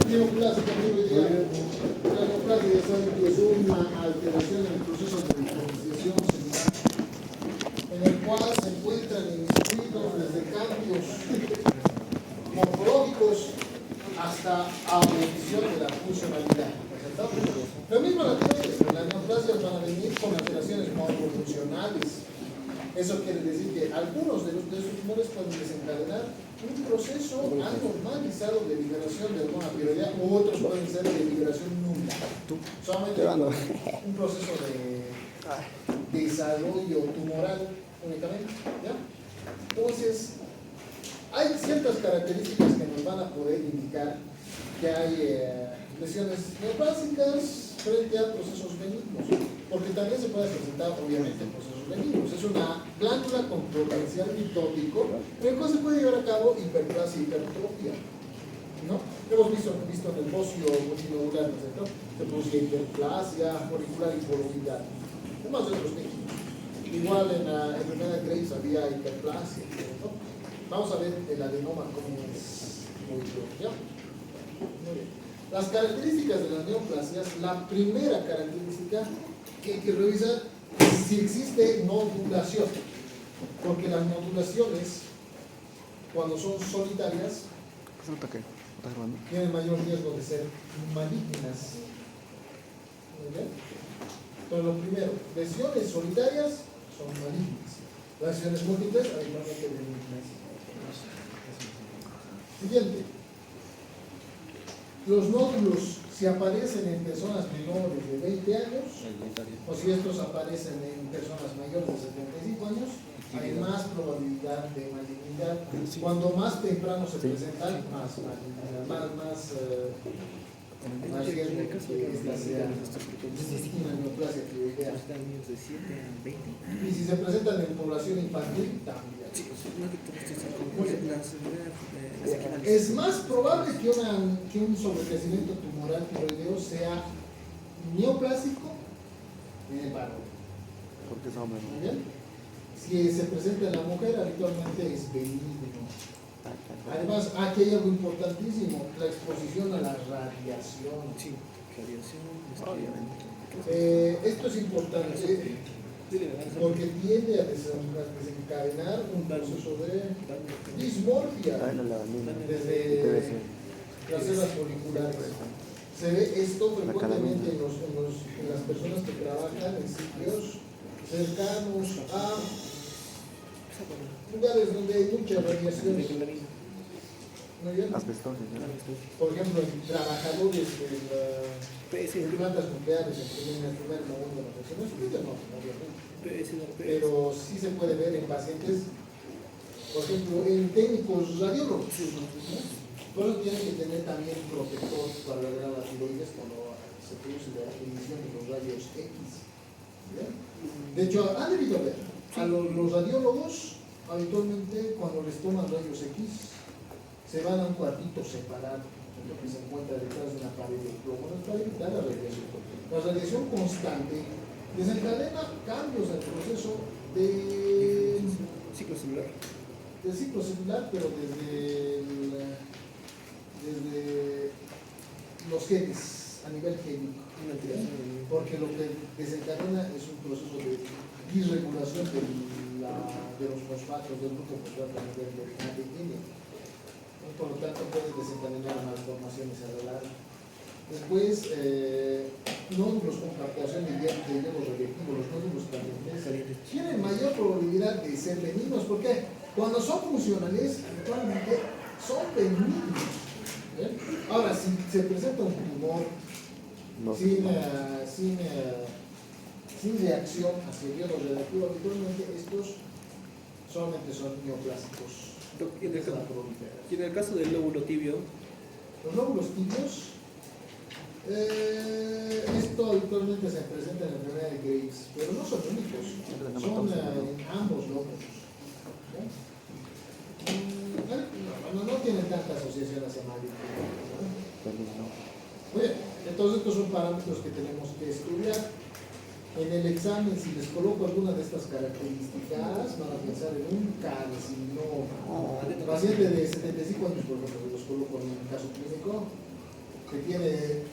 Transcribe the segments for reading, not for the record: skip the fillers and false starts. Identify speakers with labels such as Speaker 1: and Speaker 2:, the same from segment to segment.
Speaker 1: neoplásicos, la neoplasia ya saben que es una alteración en el proceso de diferenciación celular, en el cual se encuentran inmiscuidos desde cambios morfológicos hasta abolición de la funcionalidad. Lo mismo la tiroides, la neoplasia van a venir con alteraciones morfofuncionales. Eso quiere decir que algunos de esos tumores pueden desencadenar un proceso anormalizado de liberación de hormona tiroidea, u otros pueden ser de liberación nula. Solamente un proceso de desarrollo tumoral únicamente. ¿Ya? Entonces, hay ciertas características que nos van a poder indicar que hay lesiones neoplásicas frente a procesos benignos, porque también se puede presentar obviamente procesos benignos. Es una glándula con potencial mitótico, en el cual se puede llevar a cabo hiperplasia y hipertrofia, ¿no? Hemos visto en el bocio multilobular, ¿no es cierto? Se produce hiperplasia, folicular y porosidad, además de otros tejidos. Igual en la enfermedad de Graves había hiperplasia, ¿no? Vamos a ver el adenoma cómo es muy bien. Muy bien. Las características de las neoplasias, la primera característica que hay que revisar es si existe nodulación, porque las nodulaciones, cuando son solitarias, tienen mayor riesgo de ser malignas. ¿Muy bien? Entonces, lo primero, lesiones solitarias son malignas. Las lesiones múltiples, habitualmente benignas. Siguiente. Los nódulos, si aparecen en personas menores de 20 años, o si estos aparecen en personas mayores de 75 años, hay más probabilidad de malignidad. Cuando más temprano se presentan, más malignidad, más riesgo de que esta sea una neoplasia tiroidea. Y si se presentan en población infantil, también. Es más probable que un sobrecrecimiento tumoral tiroideo sea neoplásico en el varón.
Speaker 2: Porque es hombre.
Speaker 1: ¿Muy bien? Si se presenta en la mujer, habitualmente es benigno. Además, aquí hay algo importantísimo, la exposición a la radiación.
Speaker 3: Sí, radiación.
Speaker 1: Esto es importante porque tiende a desencadenar un proceso de dismorfia desde las células foliculares. Se ve esto frecuentemente en las personas que trabajan en sitios cercanos a lugares donde hay mucha radiación. ¿No bien? Por ejemplo, en trabajadores de plantas nucleares en el primer momento de la radiación, no, obviamente. Pero sí se puede ver en pacientes, por ejemplo, en técnicos radiólogos. Por eso tienen que tener también un protector para lograr la tiroides cuando se produce la emisión de los rayos X. ¿Bien? De hecho, han debido ver a los radiólogos habitualmente cuando les toman rayos X se van a un cuartito separado, lo que se encuentra detrás de una pared de plomo, para evitar la radiación. La radiación constante desencadena cambios en el proceso de
Speaker 3: ciclo celular.
Speaker 1: Del ciclo celular, pero desde los genes, a nivel génico. Porque lo que desencadena es un proceso de disregulación de los fosfatos, del grupo fosfato a nivel del ADN. Por lo tanto, puede desencadenar malformaciones cerebrales. Después, nódulos con captación de hierro radioactivo, los nódulos calientes, tienen mayor probabilidad de ser benignos. ¿Por qué? Cuando son funcionales, actualmente son benignos. Ahora, si se presenta un tumor sin reacción hacia el hierro radioactivo, habitualmente estos solamente son neoplásicos.
Speaker 3: Y en el caso del lóbulo tibio,
Speaker 1: los lóbulos tibios, esto habitualmente se presenta en la enfermedad de Graves, pero no son únicos, son en ambos lóbulos. No tienen tanta asociación hacia Mario. Bien, entonces estos son parámetros que tenemos que estudiar. En el examen, si les coloco alguna de estas características, van a pensar en un carcinoma. Paciente de 75 años, por ejemplo, si los coloco en un caso clínico, que tiene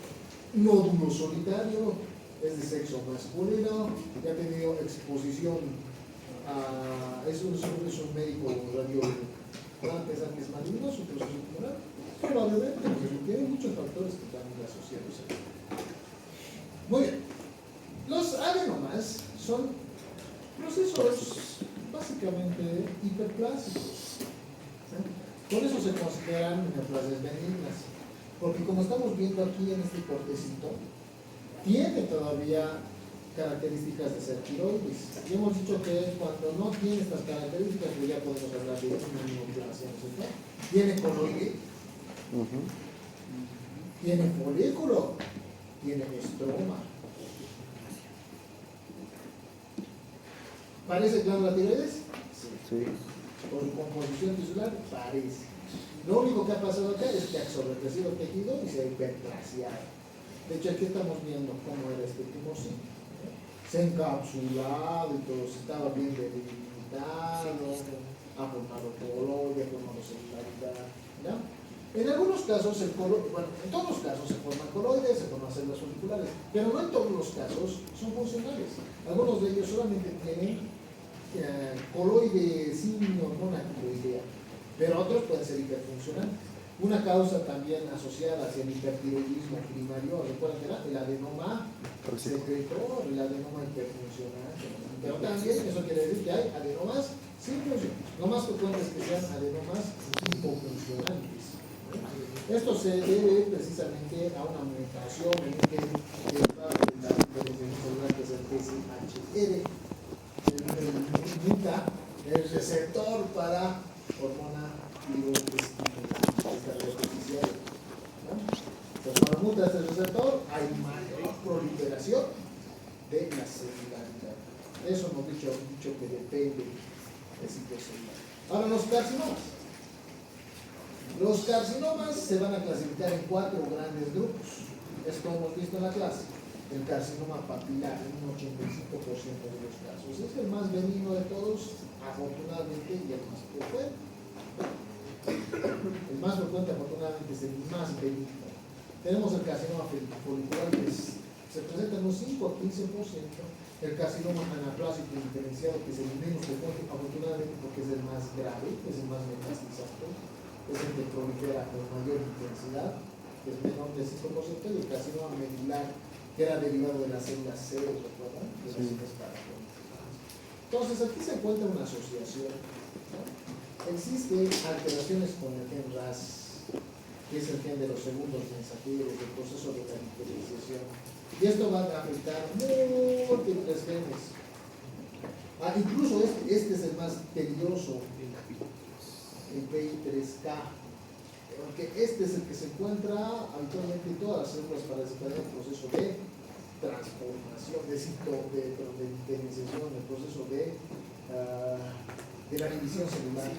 Speaker 1: nódulo solitario, es de sexo masculino, que ha tenido exposición a... es un médico radiólogo. Van a pensar que es maligno su proceso tumoral. Probablemente, porque tiene muchos factores que están asociados a esto. Muy bien. Los adenomas son procesos básicamente hiperplásicos. Por eso se consideran neoplasias benignas. Porque como estamos viendo aquí en este cortecito, tiene todavía características de ser tiroides. Y hemos dicho que cuando no tiene estas características, pues ya podemos hablar de una neoplasia, ¿no es cierto? Tiene coloide, tiene folículo, tiene estroma. ¿Parece glándula tiroides? Sí. Por su composición tisular, parece. Lo único que ha pasado acá es que ha sobrecrecido el tejido y se ha hiperplasiado. De hecho, aquí estamos viendo cómo era este tumorcito. Se ha encapsulado y todo, estaba bien delimitado, ha formado coloide, ha formado celularidad. ¿Ya? En algunos casos, en todos los casos se forman coloides, se forman células foliculares, pero no en todos los casos son funcionales. Algunos de ellos solamente tienen coloide sin hormona tiroidea, pero otros pueden ser hiperfuncionales. Una causa también asociada hacia el hipertiroidismo primario, recuerden que era el adenoma secretor, el adenoma hiperfuncional, pero también eso quiere decir que hay adenomas sin función. Lo más frecuente es que sean adenomas hipofuncionantes. Esto se debe precisamente a una mutación en el que la diferenciación celular, que es el TSHR, muta el receptor para hormona tiroestimulante, esta reproducción. Entonces, cuando muta este receptor, hay mayor proliferación de la celularidad. De eso hemos dicho que depende del ciclo celular. Ahora, los carcinomas. Los carcinomas se van a clasificar en 4 grandes grupos. Esto hemos visto en la clase. El carcinoma papilar, en un 85% de los casos. Es el más benigno de todos, afortunadamente, y el más frecuente. El más frecuente, afortunadamente, es el más benigno. Tenemos el carcinoma folicular, que se presenta en un 5 a 15%. El carcinoma anaplásico indiferenciado, que es el menos frecuente, afortunadamente, porque es el más grave, es el más metastizante, es el que prolifera con mayor intensidad, que es menor del 5%, y el carcinoma medular, que era derivado de las células C, ¿recuerdan? De las células paratónicas. Entonces, aquí se encuentra una asociación, ¿no? Existen alteraciones con el gen RAS, que es el gen de los segundos mensajeros, del proceso de la diferenciación. Y esto va a afectar múltiples genes. Incluso este es el más peligroso, el PI3K, porque este es el que se encuentra habitualmente en todas las células para desencadenar el proceso de transformación, de diferenciación, el proceso de la división celular.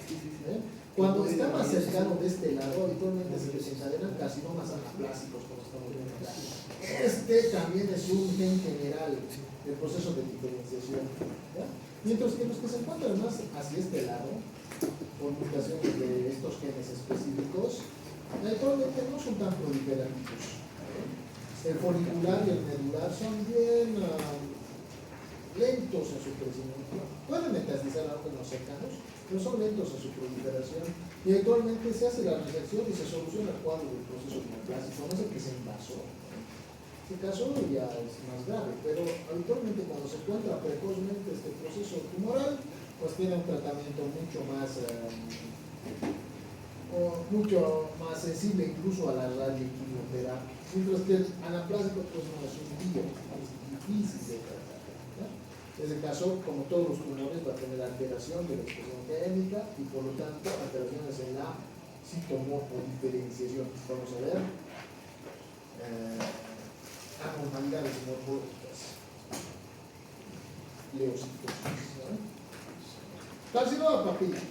Speaker 1: Cuando está más cercano de este lado, habitualmente se desencadenan carcinomas anaplásicos, como estamos viendo acá. Este también es un gen general del proceso de diferenciación. ¿Ya? Mientras que los que se encuentran más hacia este lado, por mutaciones de estos genes específicos, habitualmente no son tan proliferativos. El folicular y el medular son bien lentos en su crecimiento. Pueden metastizar algo en los cercanos, pero son lentos en su proliferación. Y actualmente se hace la resección y se soluciona el cuadro del proceso neoplásico. No es el que se envasó. Este caso ya es más grave, pero habitualmente cuando se encuentra precozmente este proceso tumoral, pues tiene un tratamiento mucho más sensible incluso a la radioquimioterapia. Mientras que el anaplásico pues no es un tío, es difícil de tratar. ¿Ya? En ese caso, como todos los tumores, va a tener alteración de la expresión génica y por lo tanto alteraciones en la citomorfodiferenciación. Vamos a ver anormalidades morfológicas. Leucitosis. Carcinoma papilar.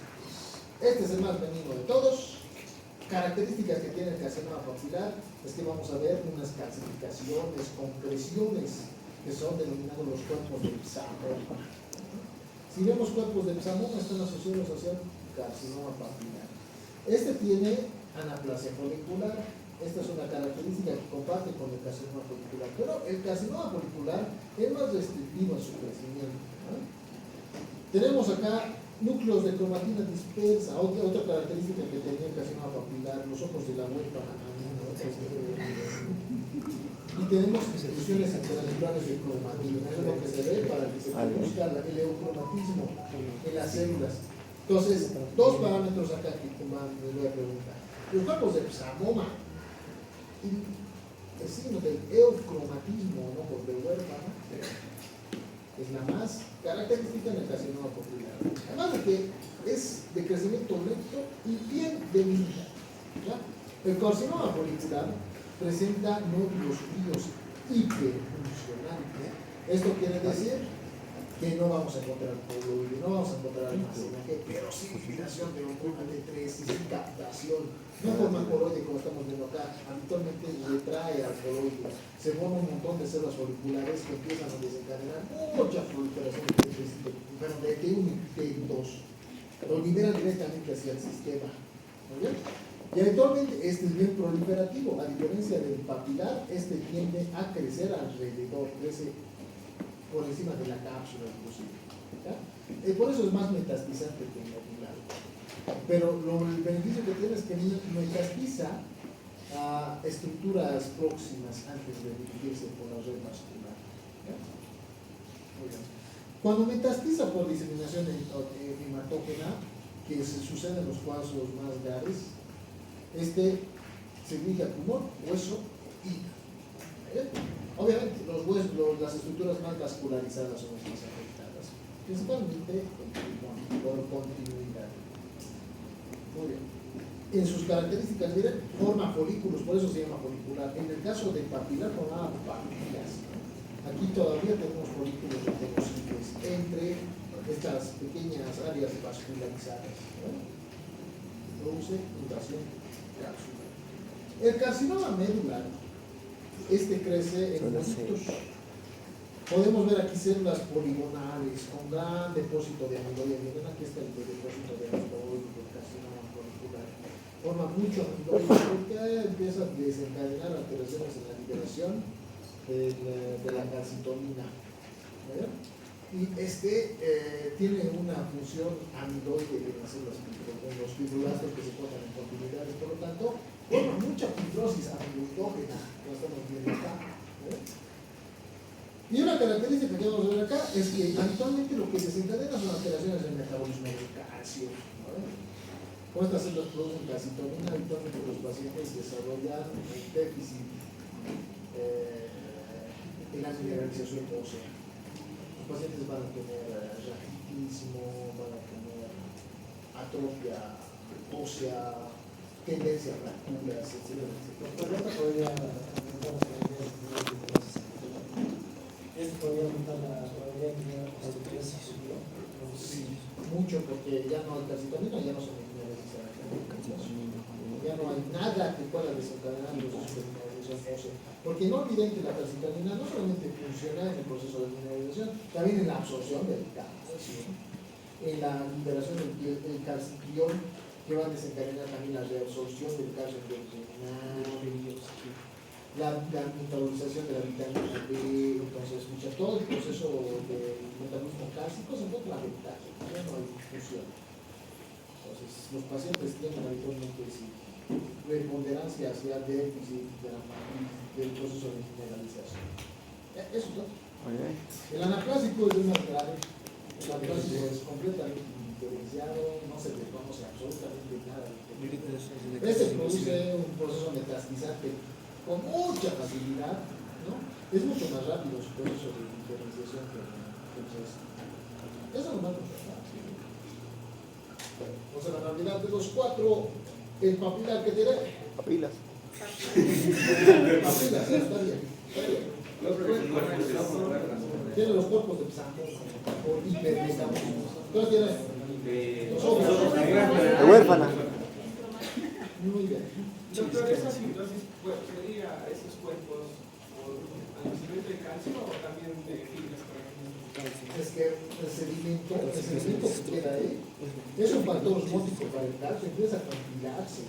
Speaker 1: Este es el más benigno de todos. Características que tiene el carcinoma papilar es que vamos a ver unas calcificaciones, compresiones, que son denominados los cuerpos de psamoma. Si vemos cuerpos de psamoma, están asociados hacia el carcinoma papilar. Este tiene anaplasia folicular, Esta es una característica que comparte con el carcinoma folicular, pero el carcinoma folicular es más restrictivo en su crecimiento, ¿no? Tenemos acá núcleos de cromatina dispersa, otra característica que tenía el carcinoma papilar, los ojos de la huérfana, ¿no? Y tenemos distribuciones intracelulares de cromatina, eso es lo que se ve para que se produzca el eucromatismo en las células. Entonces, dos parámetros acá que les voy a preguntar. Los cuerpos de psamoma y el signo del eucromatismo, ¿no? Por de huérfana, es la más característica en el carcinoma folicular. Además de que es de crecimiento lento y bien debilitada. El carcinoma folicular presenta nódulos fríos hiperfuncionales. Esto quiere decir que no vamos a encontrar coloide, no vamos a encontrar almacenaje, pero sí filtración de hormona T3 y sí captación. No forma coloide como estamos viendo acá, habitualmente retrae al coloide. Se forma un montón de células foliculares que empiezan a desencadenar mucha proliferación de T3, pero de T1 y T2. Lo liberan directamente hacia el sistema. ¿Muy bien? Y habitualmente este es bien proliferativo, a diferencia del papilar, este tiende a crecer alrededor, crece por encima de la cápsula inclusive. Por eso es más metastizante que el papilar. Pero el beneficio que tiene es que metastiza a estructuras próximas antes de dividirse por la red vascular. Cuando metastiza por diseminación hematógena, que se sucede en los casos más graves, se dirige a pulmón, hueso y obviamente los huesos, las estructuras más vascularizadas son las más afectadas, principalmente el pulmón, por continuidad. Muy bien. En sus características, miren, forma folículos, por eso se llama folicular. En el caso del papilar formaba papilas. Aquí todavía tenemos folículos reconocibles entre estas pequeñas áreas vascularizadas. Produce invasión cápsula. El carcinoma medular, crece en monitos. Podemos ver aquí células poligonales con gran depósito de amiloide. Miren, aquí está el depósito de amiloide del carcinoma folicular. Forma mucho amiloide porque empieza a desencadenar alteraciones en la liberación de la calcitonina. Y tiene una función amiloide en las células, en los fibroblastos que se forman en continuidades, por lo tanto, forma mucha fibrosis amiloidógena, lo estamos viendo acá. Y una característica que vamos a ver acá es que habitualmente lo que desencadena son alteraciones en el metabolismo del calcio. Como estas células producen calcitonina, habitualmente los pacientes desarrollan un déficit en la mineralización ósea. Los pacientes van a tener raquitismo, van a tener atrofia ósea, tendencia a fracturas, etc.
Speaker 2: ¿Esto podría aumentar la probabilidad de tener osteoporosis?
Speaker 1: Sí, mucho, porque ya no hay calcitonina, ya no se mineraliza. Ya no hay nada que pueda desencadenar el proceso de mineralización ósea. Porque no olviden que la calcitonina no solamente funciona en el proceso de mineralización, también en la absorción del calcio, en la liberación del calcitriol, que va a desencadenar también la reabsorción del calcio del riñón, la metabolización de la vitamina D. Entonces, todo el proceso de metabolismo cálcico se encuentra afectado, ya no hay función. Entonces, los pacientes tienen habitualmente preponderancia hacia déficit del proceso de mineralización. Eso es todo. El anaplásico es una grave. El anaplásico es completamente diferenciado, no se reconoce absolutamente nada. Produce un proceso metastizante con mucha facilidad, ¿no? Es mucho más rápido su proceso de diferenciación que el resto. Eso no va a tratar. O sea, la realidad de los cuatro, el papilar que tiene.
Speaker 4: Papilas.
Speaker 1: Papilas, está bien. Tiene los cuerpos de psamoma o hipermetabolismo. Entonces tiene los ojos
Speaker 4: De huérfana.
Speaker 1: muy bien.
Speaker 5: Doctor, ¿esa fibrosis sería a esos cuerpos por almacenamiento de calcio o también de fibras para que
Speaker 1: Es que el sedimento que queda ahí es un factor osmótico para el calcio, empieza a compilarse.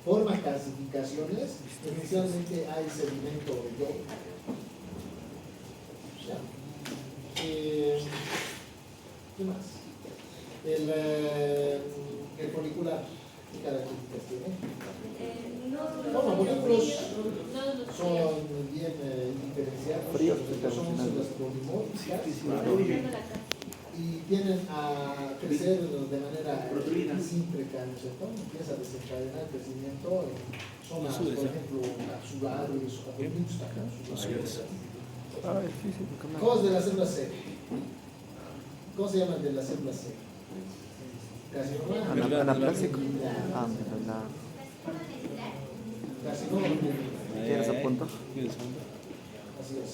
Speaker 1: forma calcificaciones, inicialmente hay sedimento de yodo. Ya. ¿Qué más? El folicular, ¿qué características tiene? Bueno, folículos son bien diferenciados, son células polimórficas y tienden a crecer de manera síncreta, ¿no es cierto? Empieza a desencadenar el crecimiento en zonas, por ejemplo, capsulares o mixtacapsulares. Cosas de la célula C. ¿Cómo se llaman de la célula C? Carcinoma.
Speaker 4: Anaplásico.
Speaker 1: Carcinoma.
Speaker 4: ¿Tienes a punto?
Speaker 1: Así es.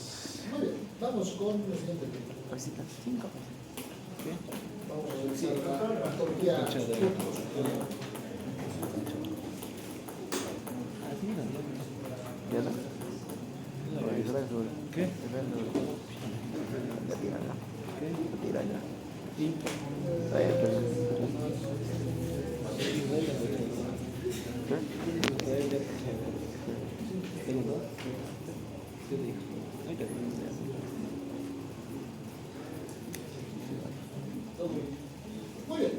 Speaker 1: Muy bien, vamos con el siguiente tema.
Speaker 4: Recita 5.
Speaker 1: Vamos a revisar la patología.
Speaker 4: ¿Ya?
Speaker 3: ¿Qué?
Speaker 4: Tira ya.
Speaker 1: Muy bien.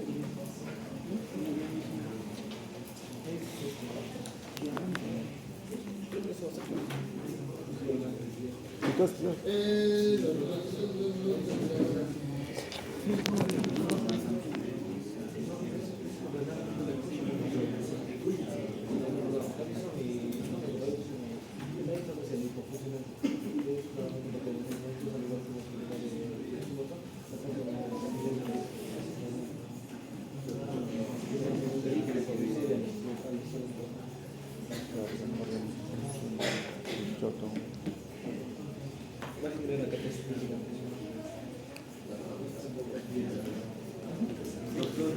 Speaker 6: Doctor,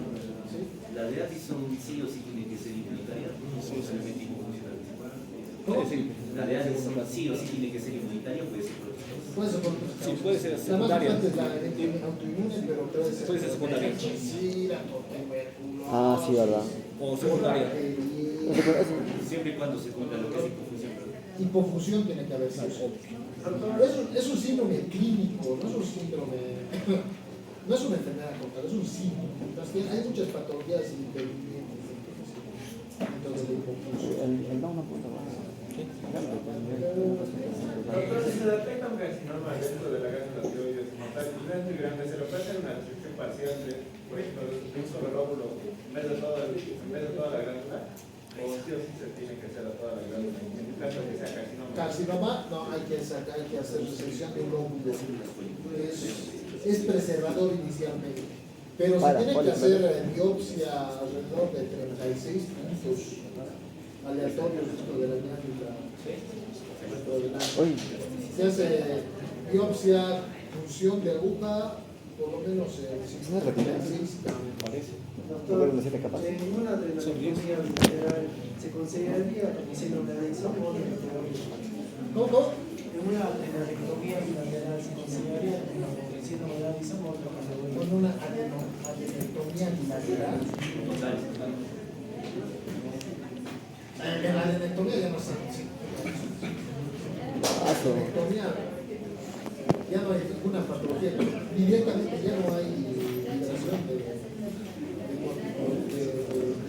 Speaker 6: ¿la de Addison sí o sí tiene que ser inmunitaria?
Speaker 1: ¿Cómo?
Speaker 6: La de Addison sí o sí tiene que ser inmunitaria, puede ser protestosa.
Speaker 1: Puede ser por
Speaker 3: Sí, puede ser
Speaker 1: la más
Speaker 3: secundaria.
Speaker 1: frecuente es la autoinmune, pero puede ser
Speaker 3: secundaria.
Speaker 1: por tuberculosis.
Speaker 4: Ah, sí, ¿verdad?
Speaker 3: O secundaria.
Speaker 6: Siempre y cuando se cumpla lo que es hipofusión.
Speaker 1: Hipofusión tiene que haber sido. Es un síndrome clínico, no es un síndrome, no es una enfermedad como tal, es un síndrome. Entonces, hay muchas patologías y impedimentos dentro de la hipofusión.
Speaker 4: El da una punta más.
Speaker 7: Doctor, si se detecta un carcinoma dentro de la glándula tiroides como tal, no es muy grande, se lo puede hacer una restricción parcial de, por ejemplo, de un solo lóbulo en vez de toda la glándula, o sí o sí se tiene que hacer a toda la glándula, en el caso de que sea carcinoma.
Speaker 1: Carcinoma, no, hay que hacer resección de un lóbulo. Es preservador inicialmente. Pero se tiene que hacer biopsia alrededor de 36 puntos aleatorios dentro de la glándula. Se hace biopsia, punción de aguja, por lo menos 56.
Speaker 2: Doctor, en ninguna adrenectomía bilateral se consideraría como síndrome de Addison o
Speaker 1: ¿Cómo?
Speaker 2: en una adrenectomía bilateral se consideraría como síndrome de Addison o otra categoría.
Speaker 1: Con una adenectomía bilateral. En la adenectomía ya no se adenectomía ya no hay ninguna patología. Directamente ya no hay liberación de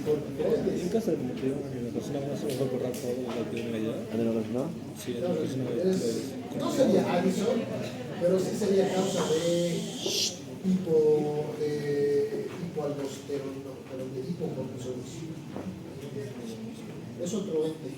Speaker 1: corticoides.
Speaker 3: En caso de una persona más se va a correr todo lo que tiene allá.
Speaker 4: ¿No?
Speaker 3: Sí, es una persona
Speaker 1: No sería Addison, pero sí sería causa de hipoaldosterona, pero de hipocortisolismo. Es otro ente.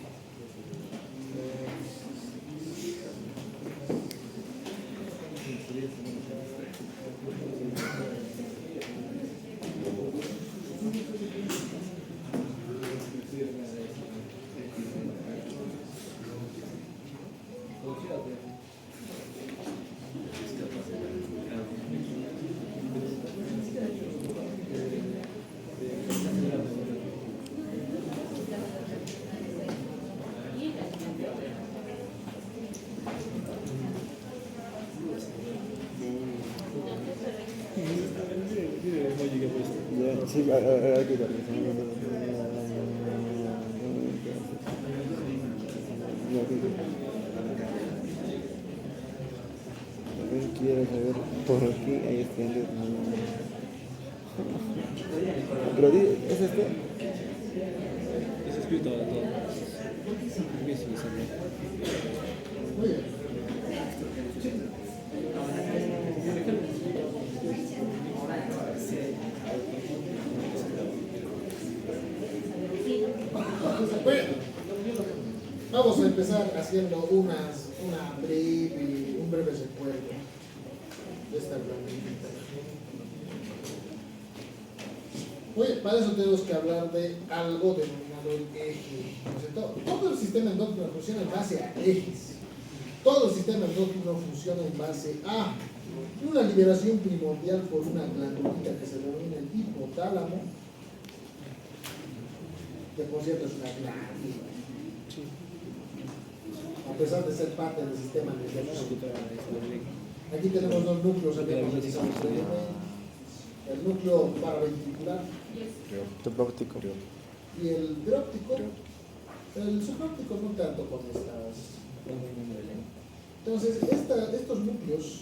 Speaker 4: Sí, aquí A ver, quiero saber por aquí hay estudiantes. Pero ¿es este?
Speaker 3: Es escrito todo.
Speaker 1: Muy bien. Bueno, vamos a empezar haciendo un breve recuerdo de esta herramienta. Oye, para eso tenemos que hablar de algo denominado el eje. Todo el sistema endocrino funciona en base a ejes. Todo el sistema endocrino funciona en base a una liberación primordial por una glandulita que se denomina el hipotálamo, que por cierto es una glándula, a pesar de ser parte del sistema nervioso. Aquí tenemos dos núcleos, habíamos realizado previamente. El núcleo paraventricular
Speaker 4: Subóptico.
Speaker 1: y el preóptico. El subóptico no tanto con estas. Entonces, estos núcleos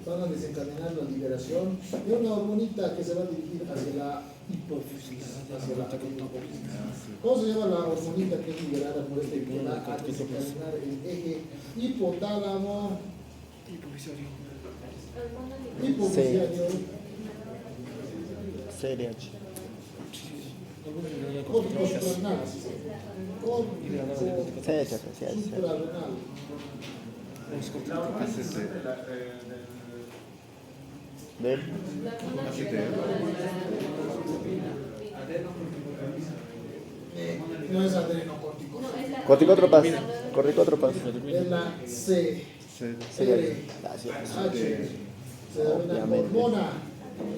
Speaker 1: van a desencadenar la liberación de una hormonita que se va a dirigir hacia la hipófisis, hacia la hipófisis. ¿Cómo se llama la hormonita que es liberada por este que va a desencadenar el eje hipotálamo hipoficiario
Speaker 4: CRH.
Speaker 1: corticosuprarrenal? Suprarrenal.
Speaker 4: Del
Speaker 1: No es adrenocorticoide.
Speaker 4: corticótropas. Corticótropas.
Speaker 1: Es la C.
Speaker 4: Gracias.
Speaker 1: H. Se denomina hormona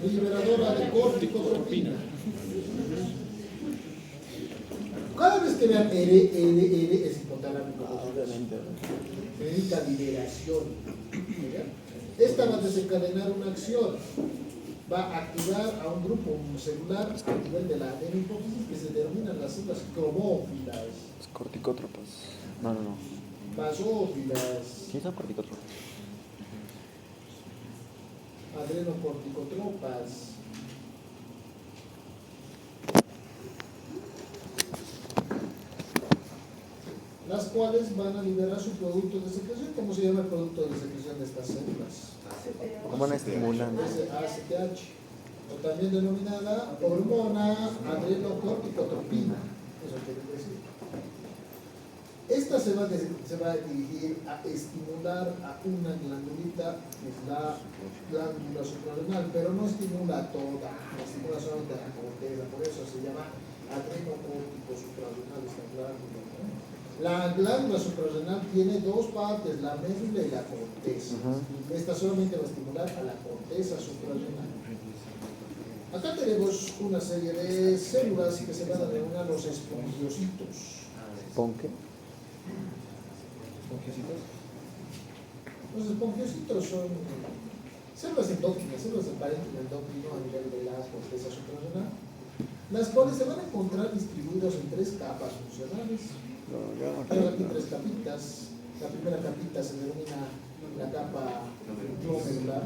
Speaker 1: liberadora de corticotropina. Cada vez que vean R es hipotalámico.
Speaker 4: Obviamente.
Speaker 1: Necesita liberación. Esta va a desencadenar una acción. Va a activar a un grupo celular a nivel de la adenohipófisis que se denominan las células cromófilas,
Speaker 4: Corticótropas. No.
Speaker 1: basófilas,
Speaker 4: ¿Qué son corticótropas?
Speaker 1: adrenocorticotropas. Las cuales van a liberar su producto de secreción. ¿Cómo se llama el producto de secreción de estas células?
Speaker 4: ¿Cómo la estimulan?
Speaker 1: Es ACTH, o también denominada hormona adrenocorticotropina. Eso quiere decir. Esta se va a dirigir a estimular a una glandulita, que es la glándula suprarrenal, pero no estimula toda, estimula solamente a la corteza, por eso se llama adrenocórtico suprarrenal esta glándula, ¿no? La glándula suprarrenal tiene dos partes, la médula y la corteza. Esta solamente va a estimular a la corteza suprarrenal. Acá tenemos una serie de células que se van a denominar los espongiocitos.
Speaker 4: ¿Pon qué?
Speaker 1: Los espongiocitos son células endócrinas, células del parénquima endocrino a nivel de la corteza suprarrenal, las cuales se van a encontrar distribuidas en tres capas funcionales. Hay aquí tres capitas. La primera capita se denomina la capa glomerular,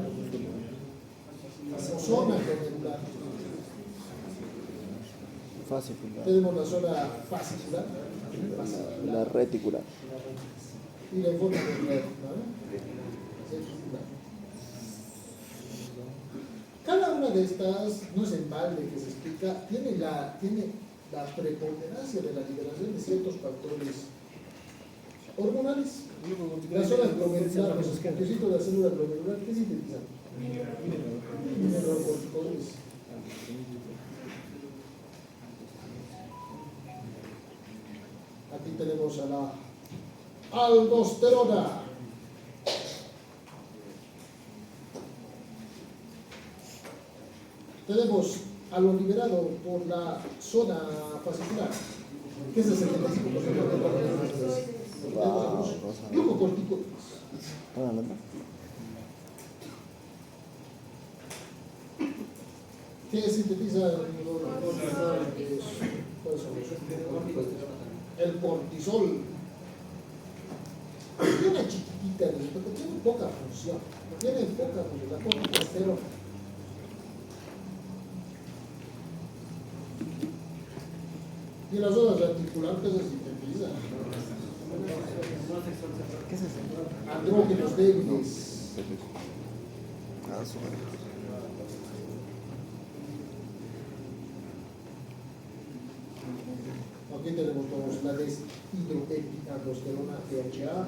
Speaker 1: zona glomerular.
Speaker 4: Fascicular.
Speaker 1: Tenemos la zona fascicular,
Speaker 4: La reticular.
Speaker 1: y la forma de red, Cada una de estas, no es en balde que se explica, tiene la preponderancia de la liberación de ciertos factores hormonales. La zona glomerular, los espongiocitos de la célula glomerular, ¿qué sintetizan? Mineralocorticoides. Aquí tenemos a la aldosterona. Tenemos a lo liberado por la zona fascicular, que es el 75% de todas las glucocorticoides. ¿Qué sintetiza el cortisol? funciona chiquitita, pero tiene poca función. Tiene poca función, la corticosterona. Y las zonas articulares que se sintetizan.
Speaker 4: ¿Qué es eso?
Speaker 1: Andrógenos débiles.
Speaker 4: Ah, súper.
Speaker 1: Aquí tenemos todos la deshidroepiandrosterona DHA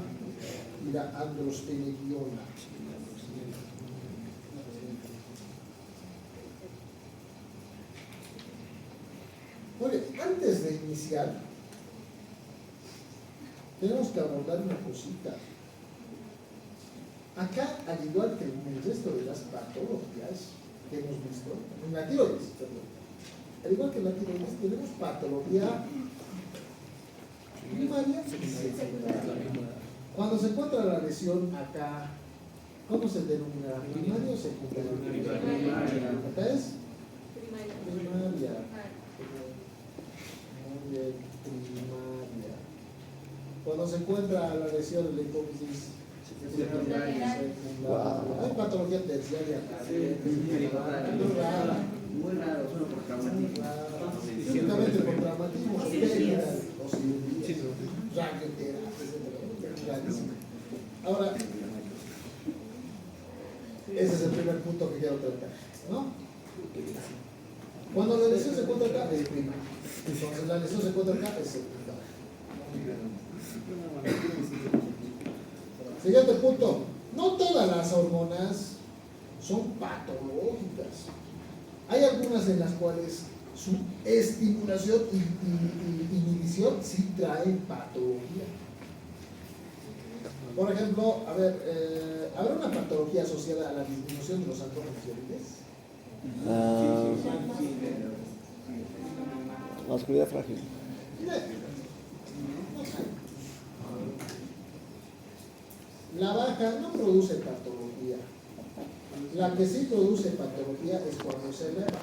Speaker 1: y la androstenediona. Oye, antes de iniciar, tenemos que abordar una cosita. Acá, al igual que en el resto de las patologías que hemos visto, en la tiroides, perdón, al igual que en la tiroides, tenemos patología primaria y secundaria. Cuando se encuentra la lesión acá, ¿cómo se denomina? ¿Primaria o secundaria?
Speaker 6: Primaria.
Speaker 1: ¿Acá es? Primaria. Muy bien, primaria. Cuando se encuentra la lesión de la hipófisis secundaria. Hay patología terciaria también.
Speaker 6: Muy raro, solo por traumatismo.
Speaker 1: Únicamente por traumatismo, pérdida o cirugía, radioterapia, etc. Ahora, ese es el primer punto que quiero tratar, ¿no? Cuando la lesión se encuentra acá, es primaria. Entonces la lesión se encuentra acá, es secundaria. Siguiente punto. No todas las hormonas son patológicas. Hay algunas en las cuales su estimulación y inhibición sí traen patología. Por ejemplo, a ver, ¿habrá una patología asociada a la disminución de los andrógenos tiroides?
Speaker 4: Masculinidad frágil.
Speaker 1: La baja no produce patología. La que sí produce patología es cuando se eleva.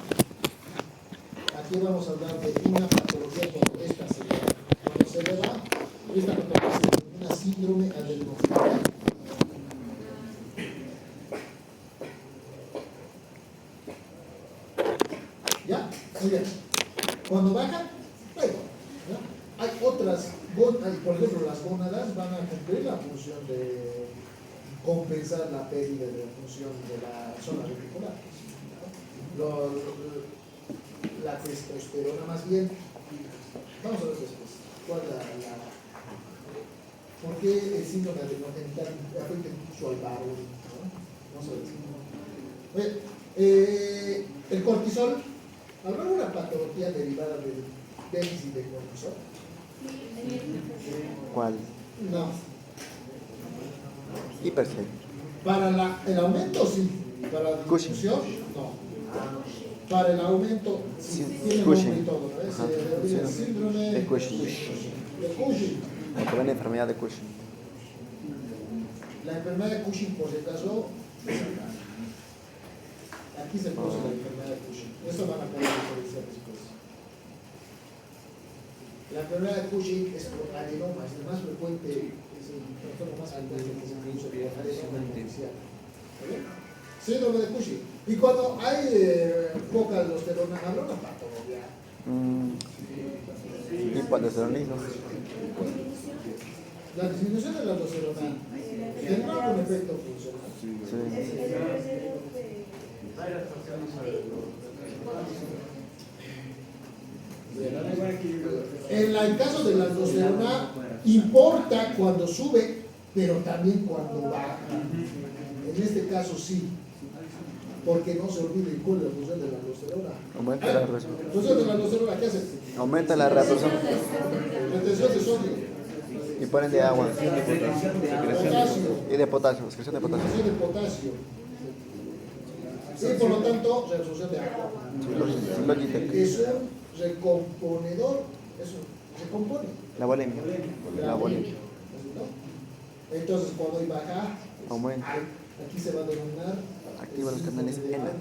Speaker 1: Aquí vamos a hablar de una patología cuando esta se eleva. Cuando se eleva, esta patología es una síndrome adenoviral. ¿Ya? Muy bien. Cuando baja, luego. ¿Ya? Hay otras, por ejemplo, las gónadas van a cumplir la función de compensar la pérdida de la función de la zona reticular. La testosterona más bien, vamos a ver después, ¿cuál ¿por qué el síndrome adrenogenital afecta incluso al varón? Vamos a ver. El cortisol, ¿habrá una patología derivada del déficit de cortisol?
Speaker 4: ¿Cuál?
Speaker 1: No.
Speaker 4: Hipersen.
Speaker 1: Para el aumento sí, para la disminución no. Para el aumento sí, tiene nombre y todo, ¿no? Es el síndrome
Speaker 4: de Cushing.
Speaker 1: De Cushing.
Speaker 4: O también la enfermedad de Cushing.
Speaker 1: La enfermedad de Cushing, por si acaso, aquí se produce la enfermedad de Cushing. Eso van a poder diferenciar después. La enfermedad de Cushing es por adenoma, es el más frecuente, es el trastorno más frecuente que se produce por adenoma inicial. Síndrome de Cushing. Y cuando hay poca aldosterona, habrá una patología.
Speaker 4: Hipoaldosteronismo.
Speaker 1: La disminución de la aldosterona tendrá un efecto funcional.
Speaker 4: Sí.
Speaker 1: En el caso de la aldosterona, importa cuando sube, pero también cuando baja. En este caso sí, porque no se olvide cuál es la función de la aldosterona.
Speaker 4: Aumenta la reabsorción.
Speaker 1: La función de la aldosterona, ¿qué hace?
Speaker 4: Aumenta la reabsorción.
Speaker 1: Retención de sodio,
Speaker 4: Y ponen de agua.
Speaker 1: potasio,
Speaker 4: Y de potasio. Excreción de potasio.
Speaker 1: retención de potasio. Y por lo tanto, reabsorción de agua.
Speaker 4: Logitech.
Speaker 1: Es un recomponedor, se compone.
Speaker 4: La bulimia. La bulimia.
Speaker 1: ¿No? Entonces, cuando hay baja,
Speaker 4: Aumenta.
Speaker 1: aquí se va a denominar
Speaker 4: Activa los canales ENAC.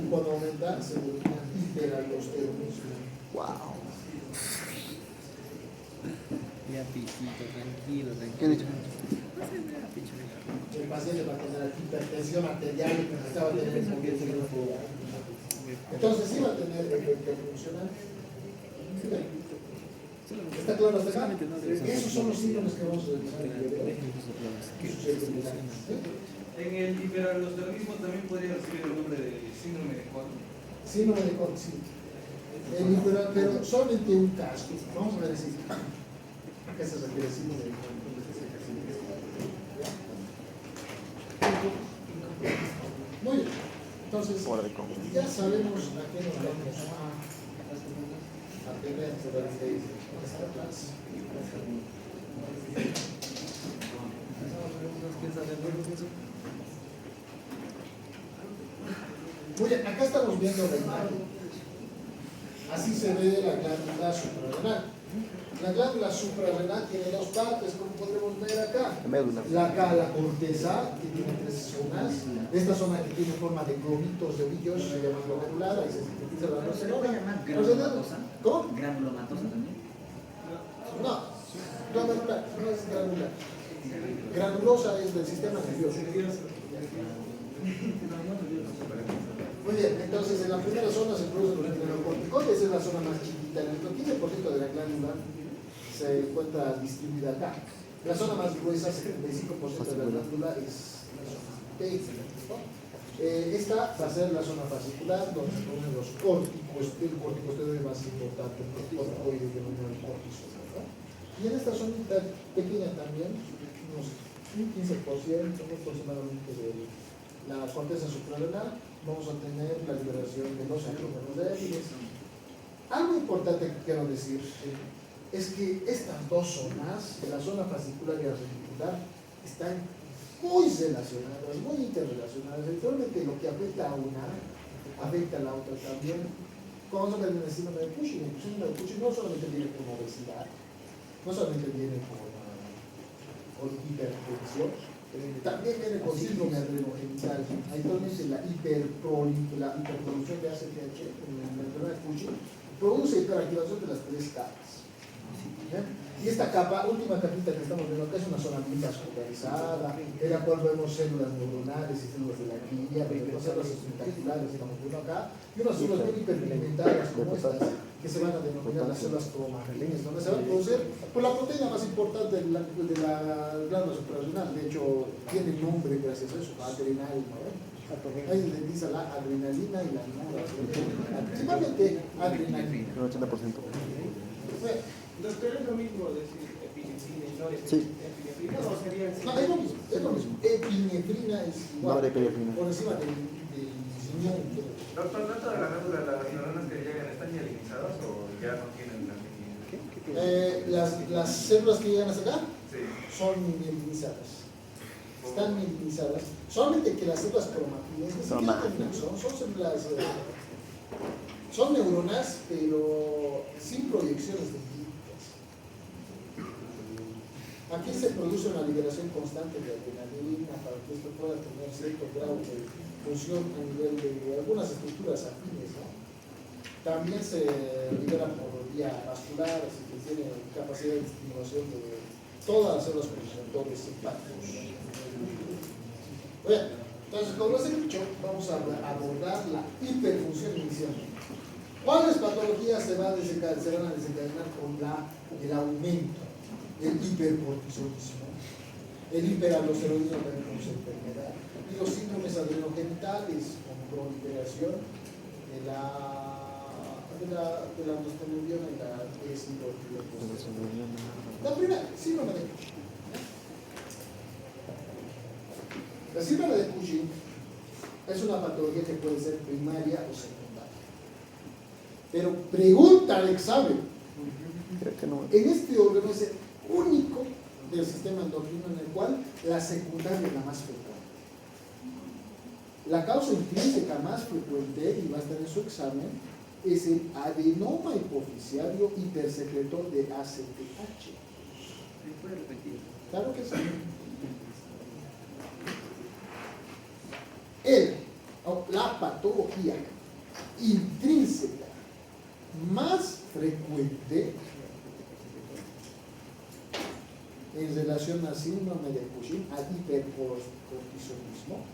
Speaker 1: y cuando aumenta se denomina hiperaldosteronismo.
Speaker 4: Wow.
Speaker 3: Ya, pichito, tranquilo,
Speaker 4: ¿Qué
Speaker 3: tranquilo.
Speaker 4: he dicho?
Speaker 1: El paciente va a tener hipertensión arterial y necesitaba tener hipertensión arterial. Entonces sí va a tener efecto funcional. ¿Está claro hasta acá? Esos son los síntomas que vamos a revisar en el video.
Speaker 8: En el hiperaldosteronismo también podría recibir el nombre de síndrome de Cohen.
Speaker 1: Síndrome de Cohen, sí. Pero solamente un caso. Vamos a ver si a qué se refiere el síndrome de Cohen. Muy bien. Entonces, ya sabemos a qué nos vamos a tener durante esta clase. Muy bien, acá estamos viendo la imagen. Así se ve la glándula suprarrenal. La glándula suprarrenal tiene dos partes, como podremos ver acá. La corteza, que tiene tres zonas. Esta zona que tiene forma de globitos de ovillos se llama glomerular, ahí se sintetiza la nostenona. ¿Cómo?
Speaker 6: ¿Granulomatosa también?
Speaker 1: No, glomerular, no es granular. Granulosa es del sistema nervioso. Muy bien, entonces en la primera zona se producen los mineralocorticoides, esa es la zona más chiquita. El 15% de la glándula se encuentra distribuida acá. La zona más gruesa, 75% de la glándula, es la zona T. Esta va a ser la zona fascicular, donde se ponen los córticos, el corticosteroide más importante, el corticoide denominado cortisol. Y en esta zona pequeña también, unos un 15% aproximadamente de la corteza suprarrenal, vamos a tener la liberación de los acrómenos débiles. Algo importante que quiero decir es que estas dos zonas, la zona fascicular y la reticular, están muy relacionadas, muy interrelacionadas. Eventualmente lo que afecta a una, afecta a la otra también. Vamos a ver en el síndrome de Cushing. El síndrome de Cushing no solamente viene con obesidad, no solamente viene con hipertensión, también viene con síndrome adrenogenital. Actualmente la hiperproducción de ACTH en la enfermedad de Cushing produce hiperactivación de las tres capas. ¿Bien? Y esta capa, última capita que estamos viendo acá, es una zona bien vascularizada, en la cual vemos células neuronales y células de la glia, vemos células espectaculares, estamos viendo acá, y unas células bien hiperpigmentadas como estas, que se van a denominar las células cromatines, donde se va a producir pues, la proteína más importante de la glándula suprarrenal. De hecho, tiene nombre gracias a eso, adrenalina. Ahí se utiliza la adrenalina y la noradrenalina, principalmente adrenalina.
Speaker 4: El 80%.
Speaker 1: Bueno,
Speaker 5: Doctor, ¿es lo mismo decir epinefrina y norepinefrina?
Speaker 4: Sí.
Speaker 5: ¿O serían
Speaker 1: no, es lo mismo, es lo mismo. Epinefrina es igual,
Speaker 4: Norepinefrina.
Speaker 1: por encima del riñón.
Speaker 7: Doctor, ¿dentro de la glándula las neuronas que llegan están mielinizadas o ya no tienen la
Speaker 1: Las células que llegan hasta acá
Speaker 7: Sí.
Speaker 1: son mielinizadas. Están mielinizadas. Solamente que las células cromatines son células, son neuronas, pero sin proyecciones de aquí se produce una liberación constante de adrenalina para que esto pueda tener cierto grado de función a nivel de algunas estructuras afines, ¿no? También se libera por vía vascular, así que tiene capacidad de estimulación de todas las células con receptores simpáticos. Bien, entonces, como les he dicho, vamos a abordar la hiperfunción inicial. ¿Cuáles patologías se van a desencadenar con el aumento? El hipercortisolismo, el hiperaldosteronismo también como enfermedad, y los síndromes adrenogenitales con proliferación de la aldosteroniana y la deshidroxiapatita. La primera, síndrome de Cushing. La síndrome de Cushing es una patología que puede ser primaria o secundaria. Pero pregunta al examen. En este órgano es el único del sistema endocrino en el cual la secundaria es la más frecuente. La causa intrínseca más frecuente, y va a estar en su examen, es el adenoma hipofisiario hipersecretor de ACTH.
Speaker 6: ¿Puede repetir?
Speaker 1: Claro que sí. La patología intrínseca más frecuente en relación al síndrome de Cushing, al hipercortisolismo,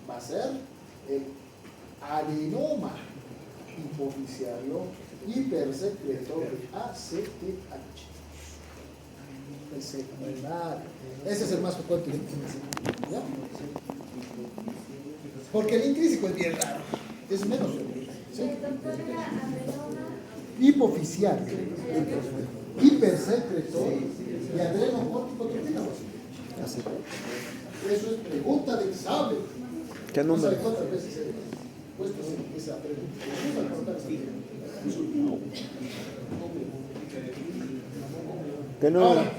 Speaker 1: va a ser el adenoma hipofisiario hipersecretor de ACTH. El secundario. Ese es el más frecuente. ¿Ya? Porque el intrínseco es bien raro. Es menos frecuente. ¿Sí? Hipofisiario, hipersecretor y adrenocórtico-tropinado. Eso es pregunta de examen.
Speaker 4: ¿Qué número?
Speaker 1: ¿No sabe cuántas veces he puesto esa pregunta?
Speaker 4: ¿Qué número?
Speaker 1: Ahora,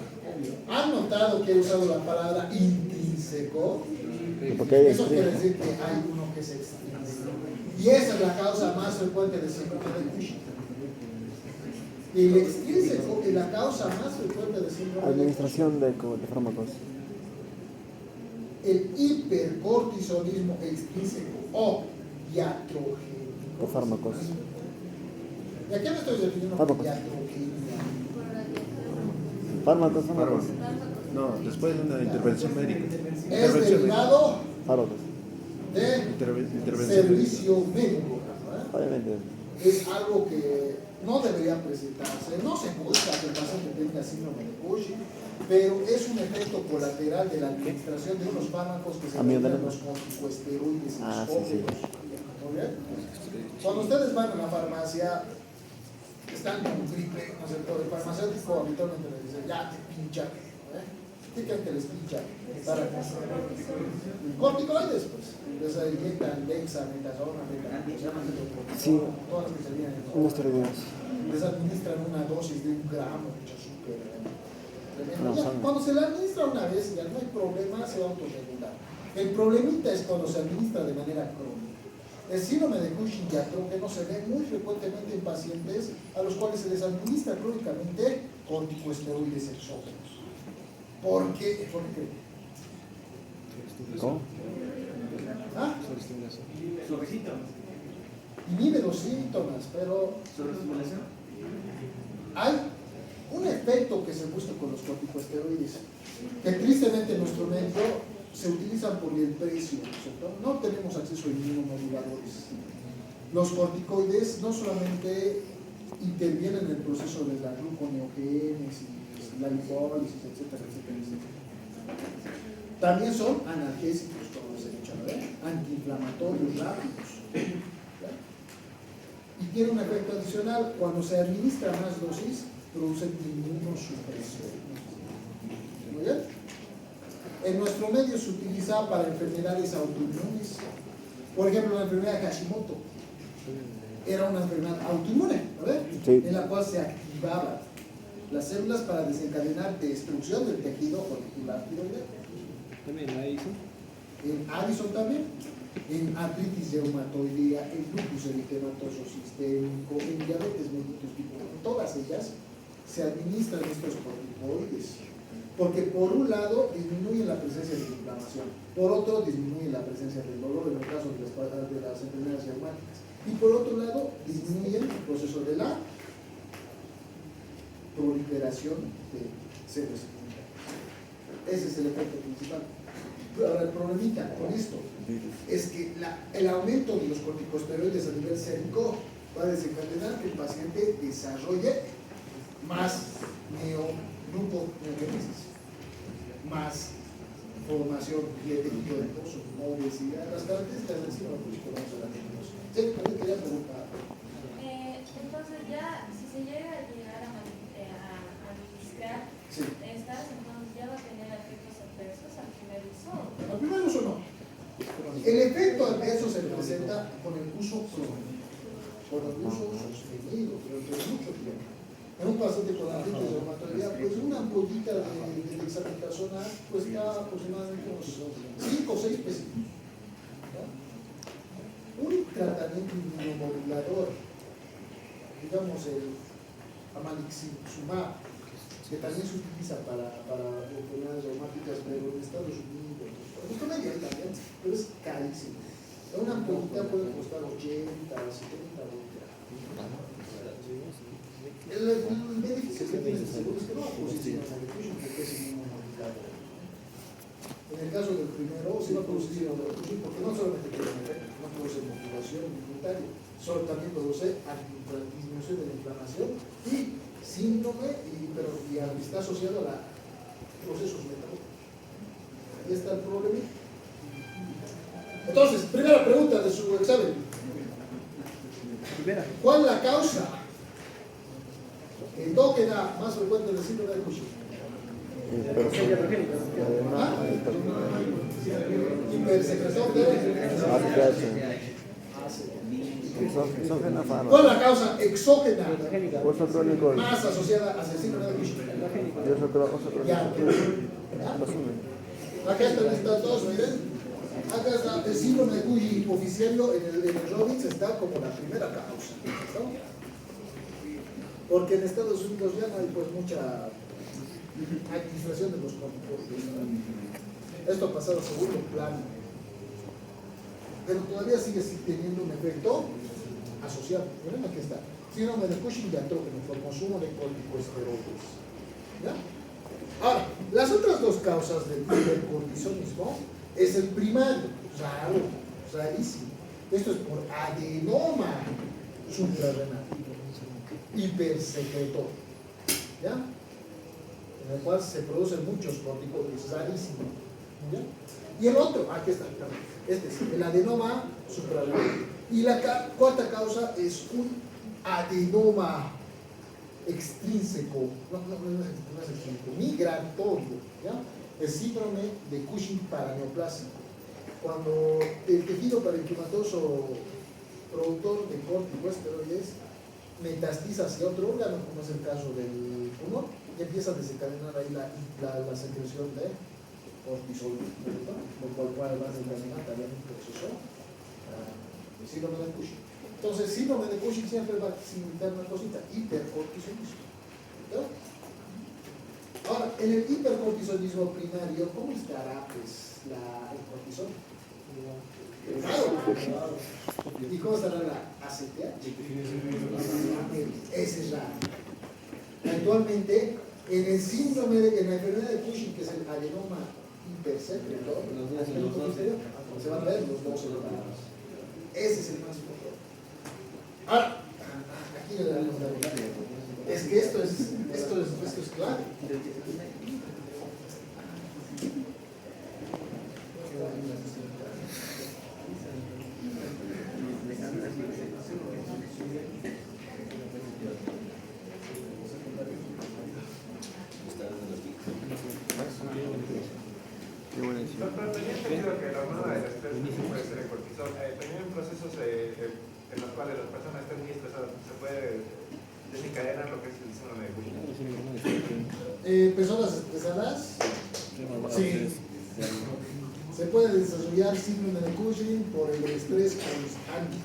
Speaker 1: ¿han notado que he usado la palabra intrínseco?
Speaker 4: Porque hay
Speaker 1: Eso quiere decir que hay uno que es extrínseco. Y esa es la causa más frecuente de síndrome de Cushing. El extrínseco es la causa más frecuente de síndrome de Cushing.
Speaker 4: Administración de fármacos.
Speaker 1: El hipercortisolismo extrínseco o iatrogenia.
Speaker 4: De fármacos.
Speaker 1: ¿Y a qué me estoy refiriendo con iatrogenia?
Speaker 4: Fármacos.
Speaker 3: No, después de una intervención médica.
Speaker 1: Es derivado
Speaker 4: Fármacos.
Speaker 1: de servicio médico. ¿verdad?
Speaker 4: Obviamente.
Speaker 1: Es algo que no debería presentarse. No se busca que el paciente tenga síndrome de Cushing, pero es un efecto colateral de la administración de unos fármacos que se llaman los corticosteroides exógenos. ¿Muy bien? Cuando ustedes van a la farmacia, están con gripe, ¿no es cierto? El farmacéutico habitualmente les dice, ya te pincha. ¿Qué creen que les pincha? Para corticoides, pues. Les inyectan dexametasona,
Speaker 4: Sí.
Speaker 1: todas las que se vienen.
Speaker 4: Unas teorías.
Speaker 1: Les administran una dosis de 1 gramo de azúcar.
Speaker 4: No,
Speaker 1: Cuando se le administra una vez, ya no hay problema, se va a autorregular. El problemita es cuando se administra de manera crónica. El síndrome de Cushing que se ve muy frecuentemente en pacientes a los cuales se les administra crónicamente corticosteroides exógenos. ¿Por qué? ¿Por qué?
Speaker 4: ¿Cómo?
Speaker 1: ¿Ah?
Speaker 6: Suavecito.
Speaker 1: Inhibe los síntomas, pero
Speaker 6: ¿Sobreestimulación?
Speaker 1: hay un efecto que se busca con los corticosteroides, que tristemente en nuestro medio se utilizan por el precio, ¿cierto? No tenemos acceso a inmunomoduladores. Los corticoides no solamente intervienen en el proceso de la gluconeogénesis, la lipólisis, etcétera, etcétera, etcétera. También son analgésicos, como les he dicho, ¿verdad? Antiinflamatorios rápidos. ¿verdad? Y tiene un efecto adicional, cuando se administra más dosis, producen inmunosupresión. ¿Muy bien? En nuestro medio se utiliza para enfermedades autoinmunes. Por ejemplo, la enfermedad de Hashimoto era una enfermedad autoinmune, ¿verdad?
Speaker 4: Sí.
Speaker 1: En la cual se activaban las células para desencadenar destrucción del tejido follicular tiroideo.
Speaker 3: También la hizo.
Speaker 1: En Addison también, en artritis reumatoidea, en lupus eritematoso sistémico, en diabetes mellitus tipo 1, en todas ellas se administran estos corticoides. Porque por un lado disminuyen la presencia de inflamación, por otro disminuyen la presencia del dolor en el caso de las enfermedades reumáticas, y por otro lado disminuyen el proceso de la proliferación de células inmunitarias. Ese es el efecto principal. Ahora el problemita con esto es que el aumento de los corticosteroides a nivel sérico va a desencadenar que el paciente desarrolle más neogluconeogénesis, más formación de tejido adiposo, obesidad, las características del síndrome de Cushing vamos a la tenemos. Sí, también quería preguntar.
Speaker 9: Entonces ya, si se llega a llegar a administrar estas, entonces ya va a tener efectos adversos al primer uso.
Speaker 1: Al primer uso no. El efecto adverso se presenta con el uso crónico, con el uso sostenido durante mucho tiempo. En un paciente con artritis reumatoidea, pues una ampollita de dexametasona cuesta aproximadamente unos 5 o 6 pesos. Un tratamiento inmunomodulador, digamos el amaliximab, que también se utiliza para enfermedades reumáticas, pero en Estados Unidos, en nuestro medio ahí también, pero es carísimo. Una ampollita puede costar 80, 70 dólares. El beneficio que tiene el seguro es que no va a posicionar el Cushing porque es inmunomodulador. En el caso del primero, se va a producir síndrome de Cushing, porque no solamente tiene un efecto, no produce motivación inmunitaria, solo también produce disminución de la inflamación y síndrome, pero está asociado a procesos metabólicos. Ahí está el problema. Entonces, primera pregunta de su examen. ¿Cuál es la causa endógena más frecuente del síndrome de Cushing? Hipersecreción de ¿cuál es la causa exógena más asociada al síndrome de Cushing? Ya. Acá están todos, miren. Acá está el síndrome de Cushing oficiando en el Robbins, está como la primera causa, ¿no? Porque en Estados Unidos ya no hay pues mucha administración de los corticoides. Esto ha pasado a segundo plano, pero todavía sigue teniendo un efecto asociado. Miren, aquí está, síndrome de Cushing diatrógeno por consumo de corticosteroides. ¿Ya? Ahora, las otras dos causas del hipercortisonismo es el primario, raro, rarísimo. Esto es por adenoma suprarrenal, hipersecretor, ¿ya? En el cual se producen muchos corticoides, rarísimo, ¿ya? Y el otro, aquí está, este es el adenoma suprarrenal. Y la cuarta causa es un adenoma extrínseco, no es extrínseco, migratorio, ¿ya? El síndrome de Cushing paraneoplásico, cuando el tejido parenquimatoso productor de corticosteroides metastiza hacia otro órgano, como es el caso del tumor, y empieza a desencadenar ahí la secreción de cortisol, por cual va a desencadenar también un proceso de síndrome de Cushing. Entonces, síndrome de Cushing siempre va a significar una cosita, hipercortisonismo. ¿No? Ahora, en el hipercortisonismo primario, ¿cómo estará pues, el cortisol? Claro. ¿Y cómo estará la ACTH? Ese es raro. Actualmente, en el síndrome, en la enfermedad de Cushing, que es el adenoma hipersecretor, se van a ver los dos separados. Ese es el más importante. Ahora, aquí le damos la verdad. Es que esto es clave.
Speaker 7: Doctor, tenía entendido que la hormona del estrés puede ser el cortisol. También en procesos en los cuales las personas están muy estresadas, se puede desencadenar lo que es el síndrome de Cushing.
Speaker 1: Personas estresadas, sí. Se puede desarrollar síndrome de Cushing por el estrés constante.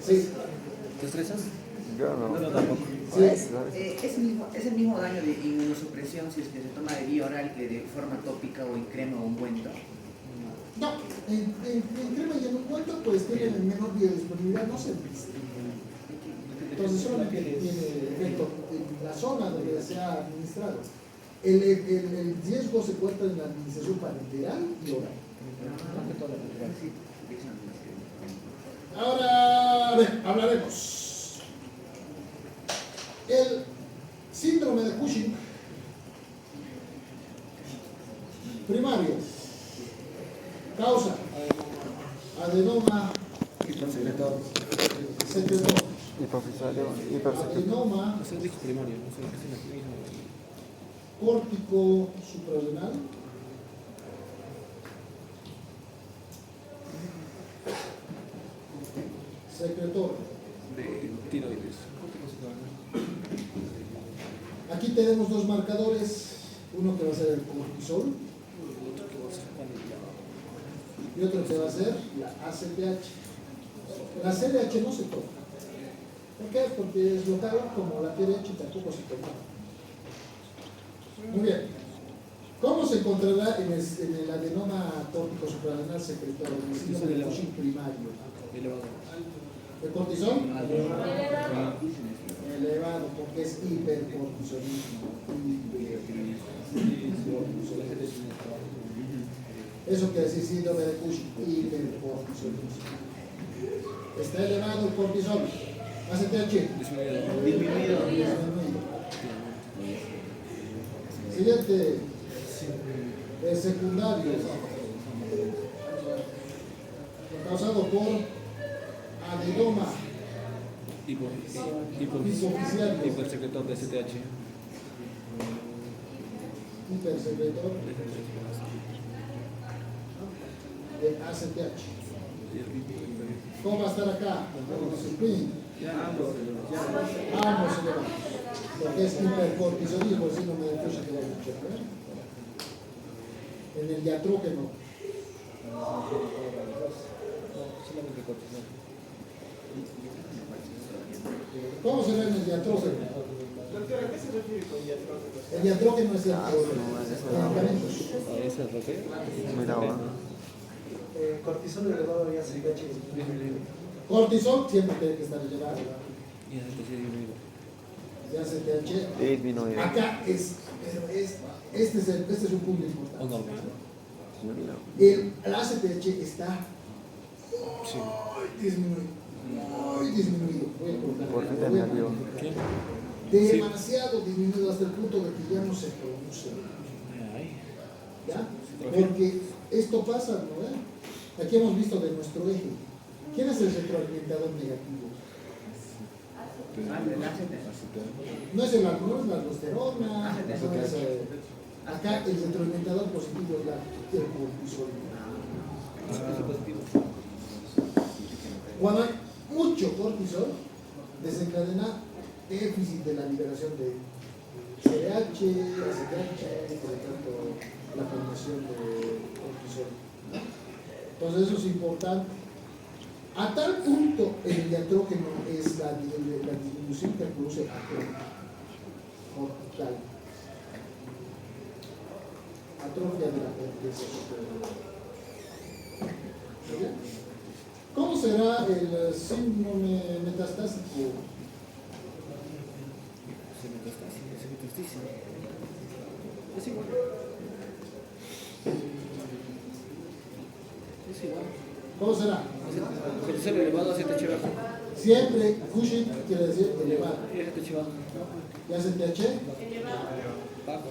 Speaker 1: Sí.
Speaker 4: ¿Te estresas? Yo no.
Speaker 3: No, tampoco.
Speaker 1: Sí.
Speaker 10: ¿Es el mismo daño de inmunosupresión si es que se toma de vía oral que de forma tópica o en crema o ungüento?
Speaker 1: No, en crema y en ungüento pues tienen menor biodisponibilidad, no se distribuyen. Entonces solamente tiene efecto en la zona donde se ha administrado. El riesgo se encuentra en la administración parenteral y oral. Ahora, hablaremos. El síndrome de Cushing primario, causa adenoma secretor, adenoma córtico suprarrenal, secretor
Speaker 3: de tiroides.
Speaker 1: Aquí tenemos dos marcadores, uno que va a ser el cortisol y otro que va a ser la ACTH. La CDH no se toca. ¿Por qué? Porque es local, como la TDH tampoco se toca. Muy bien. ¿Cómo se encontrará en el adenoma córtico suprarrenal secretor, en el síndrome de Cushing primario? ¿El cortisol? Elevado. ¿Por que es hipercortisolismo. Eso quiere decir síndrome de Cushing, hipercortisolismo. Está elevado el cortisol. ACTH.
Speaker 6: Disminuido.
Speaker 1: Siguiente. El secundario. Causado por adenoma hipoficial.
Speaker 3: Hipersecretor de STH.
Speaker 1: Hipersecretor de ACTH. ¿Cómo va a estar acá? Ambos elevados. Porque es hipercortisolismo, el síndrome de Cushing que hemos dicho. En el diatrógeno. ¿Cómo se ve en el diatrógeno?
Speaker 5: Doctor, ¿a qué se refiere con diatrógeno?
Speaker 1: El diatrógeno es el medicamentos.
Speaker 3: ¿Es el roque?
Speaker 2: Cortisol elevado y ACTH.
Speaker 1: Cortisol siempre tiene que estar elevado.
Speaker 3: Y ACTH disminuido.
Speaker 1: Y ACTH.
Speaker 4: Disminuido.
Speaker 1: Acá es, pero este es un punto importante.
Speaker 3: ¿O normal?
Speaker 1: El ACTH está muy disminuido. Voy a colocar. Demasiado disminuido hasta el punto de que ya no se produce. ¿Ya? Porque esto pasa, ¿no? Aquí hemos visto de nuestro eje. ¿Quién es el retroalimentador negativo? No es el alcohol, la aldosterona. Acá el retroalimentador positivo es el cortisol. Cuando hay mucho cortisol, desencadena déficit de la liberación de CDH, ACTH, por lo tanto la formación de cortisol. Entonces eso es importante. A tal punto el diatrógeno es la disminución que produce atrofia cortical. Atrofia de la corteza. ¿Cómo será el síndrome metastásico?
Speaker 3: Es igual. Es igual.
Speaker 1: ¿Cómo será?
Speaker 3: Cortisol elevado, ACTH bajo.
Speaker 1: Siempre Cushing quiere decir elevado.
Speaker 3: Y ACTH bajo.
Speaker 1: ¿Y ACTH?
Speaker 3: Bajo.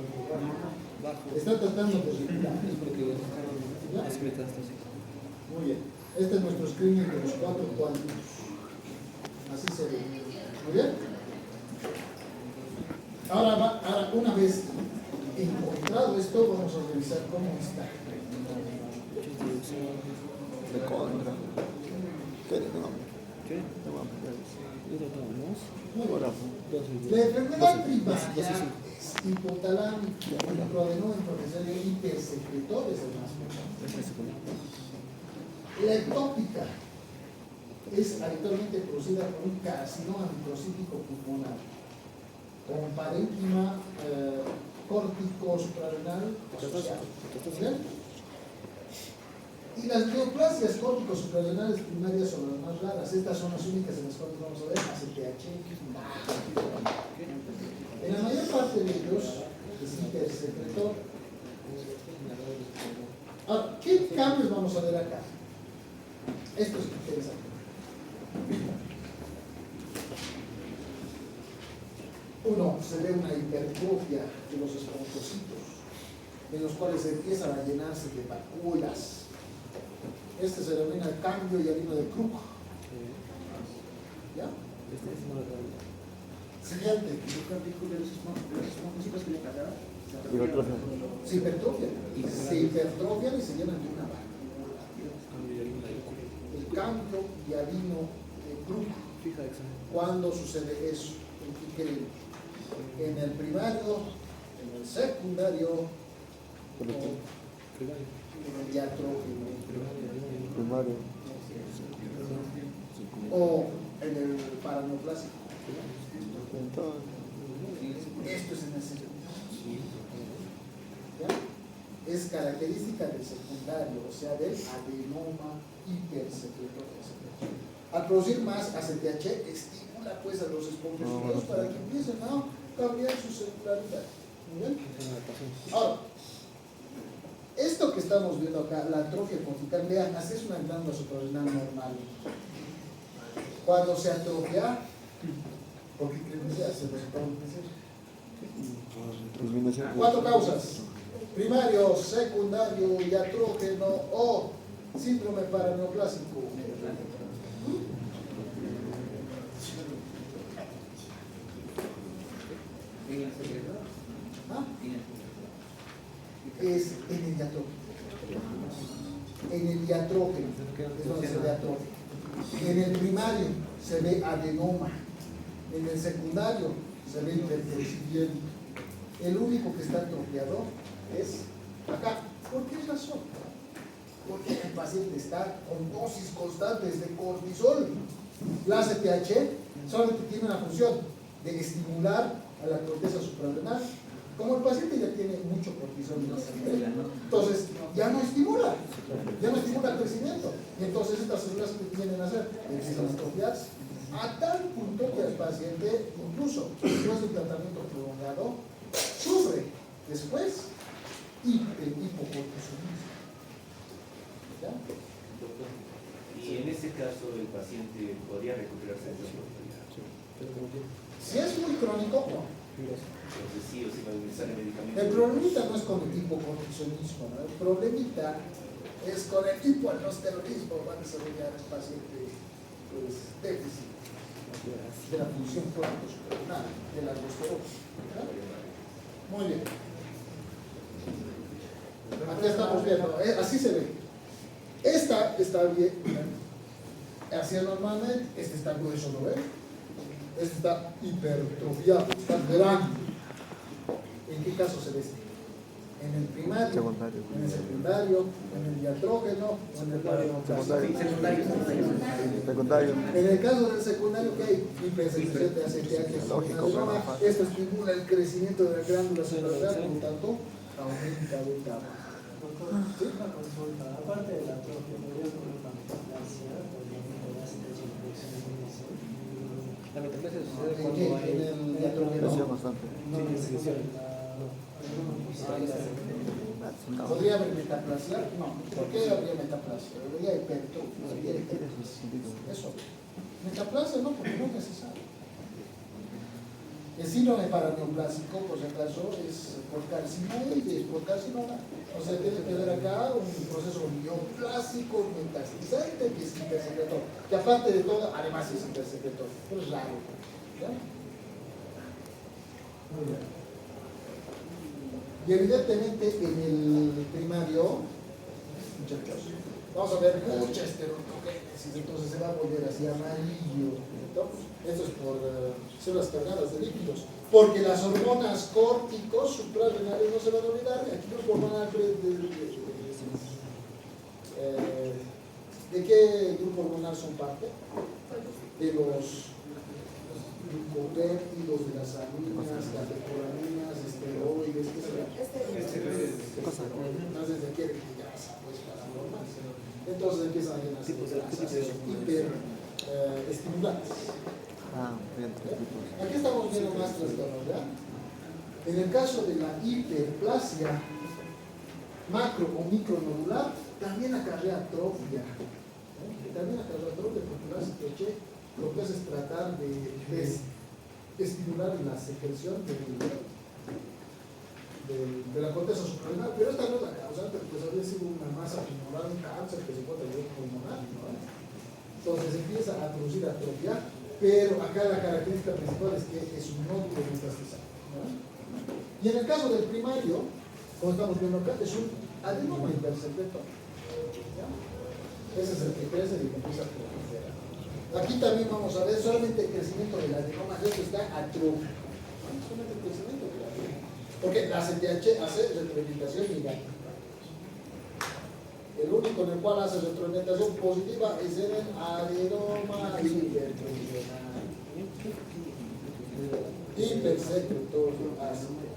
Speaker 3: Bajo.
Speaker 1: Está tratando de regular.
Speaker 3: Es porque es metástasis.
Speaker 1: Muy bien. Este es nuestro screening de los 4 cuánticos. Así se ve. Muy bien. Ahora, una vez encontrado esto, vamos a revisar cómo está.
Speaker 4: De contra. ¿Qué?
Speaker 3: ¿Qué?
Speaker 1: Muy bien. La enfermedad primaria es hipotalámica, microadenoma intracerebral hipersecretor es el más frecuente. La ectópica es habitualmente producida por un carcinoma microcítico pulmonar con parénquima córtico suprarrenal asociado. Y las neoplasias córtico suprarrenales primarias son las más raras. Estas son las únicas en las cuales vamos a ver ACTH. En la mayor parte de ellos es hipersecretor. Ahora, ¿qué cambios vamos a ver acá? Esto es interesante. Uno, se ve una hipertrofia de los esponjocitos, en los cuales empiezan a llenarse de vacuolas. Este se denomina el cambio yarino de Krug. ¿Ya? Siguiente. Se hipertrofia. Se hipertrofian y se llenan de una vacuola. El cambio yarino de Krug. ¿Cuándo sucede eso? ¿En qué creen? ¿En el primario, en el secundario o en el diatrógeno?
Speaker 4: Primario.
Speaker 1: O en el paraneoplásico. Esto es en el secundario. ¿Ya? Es característica del secundario, o sea, del adenoma hipersecretor. Al producir más ACTH, estimula estimula pues a los esponjosos para que empiecen a cambiar su celularidad. ¿Muy bien? Ahora, esto que estamos viendo acá, la atrofia cortical, vean, así es una glándula suprarrenal normal. Cuando se atrofia, porque se resulta un 4 causas: primario, secundario, iatrógeno o síndrome paraneoplásico. ¿Ah? Es en el diatrógeno. En el diatrógeno es donde se ve atrofia. En el primario se ve adenoma. En el secundario se ve hipercrecimiento. El único que está atrofiado es acá. ¿Por qué razón? Porque el paciente está con dosis constantes de cortisol. La ACTH solamente tiene una función de estimular a la corteza suprarrenal. Como el paciente ya tiene mucho cortisol en la sangre, entonces ya no estimula el crecimiento. Y entonces estas células que tienden a hacer empiezan a atrofiarse a tal punto que el paciente, incluso después de un tratamiento prolongado, sufre después hipocortisolismo. ¿Ya?
Speaker 6: Y en ese caso el paciente podría recuperarse de esa enfermedad.
Speaker 1: Si es muy crónico, no.
Speaker 6: Entonces sí o sí va a utilizar el medicamento.
Speaker 1: El problemita no es con el hipocortisolismo, ¿no? El problemita es con el hipoaldosteronismo. Va a desarrollar el paciente pues, déficit de la función suprarrenal, de la aldosterona. Muy bien. Aquí estamos viendo, así se ve. Esta está bien, así normalmente, este está grueso, ¿no ven? Este está hipertrofiado, está grande. ¿En qué caso se ve este? En el primario, en el secundario, en el diatrógeno o en el paraneoplásico.
Speaker 4: Secundario.
Speaker 1: En el caso del secundario, ¿qué hay? Hipersensibilidad de ACTH. Esto estimula el crecimiento de la glándula suprarrenal, por lo tanto, aumenta el tamaño.
Speaker 2: Doctor, una consulta. Aparte de la atrofia, ¿podría ocurrir una metaplasia por ejemplo de ACTH infección?
Speaker 3: La metaplasia sucede
Speaker 1: ¿En
Speaker 3: cuando hay
Speaker 1: el diatrógeno?
Speaker 4: Bastante.
Speaker 1: ¿Podría haber metaplasia? No. ¿Por qué habría metaplasia? Habría hipertrofia. Eso. Metaplasia no, porque no es necesario. El síndrome paraneoplásico, por si acaso, es por carcinoides, por carcinoma. O sea, tiene que ver acá un proceso neoplásico metastizante que es hipersecretor. Que aparte de todo, además es hipersecretor. Pero es raro. ¿Ya? Muy bien. Y evidentemente en el primario, muchachos, vamos a ver mucha esteroidogénesis, entonces se va a volver así amarillo. Esto es por células cargadas de lípidos, porque las hormonas córticos suprarrenales no se van a olvidar. Aquí grupo hormonal ¿de qué grupo hormonal son parte? De los glucopéptidos, de las aminas, catecolaminas, esteroides, ¿qué será? Entonces requiere que ya pues para normal. Entonces empiezan a llenarse de grasas hiperestimulantes. Aquí estamos viendo más trastornos, ¿ya? En el caso de la hiperplasia macro o micronodular, también acarrea atrofia. También acarrea atrofia porque la ACTH lo que hace es tratar de estimular la secreción de la corteza suprarrenal, pero esta no es la causante, pues habría sido una masa tumoral, un cáncer que se puede tener pulmonar, ¿no? Entonces empieza a producir atrofia, pero acá la característica principal es que es un nódulo metastizado, ¿no? Y en el caso del primario, como estamos viendo acá, es un adenoma hipersecretor. Ese es el que crece y empieza a proliferar. Aquí también vamos a ver solamente el crecimiento del adenoma, esto está atrofia. Solamente el crecimiento del adenoma. Porque la ACTH hace retroalimentación negativa. El único en el cual hace retroalimentación positiva es en el adenoma hipertrofial. Hipersecretor ácido.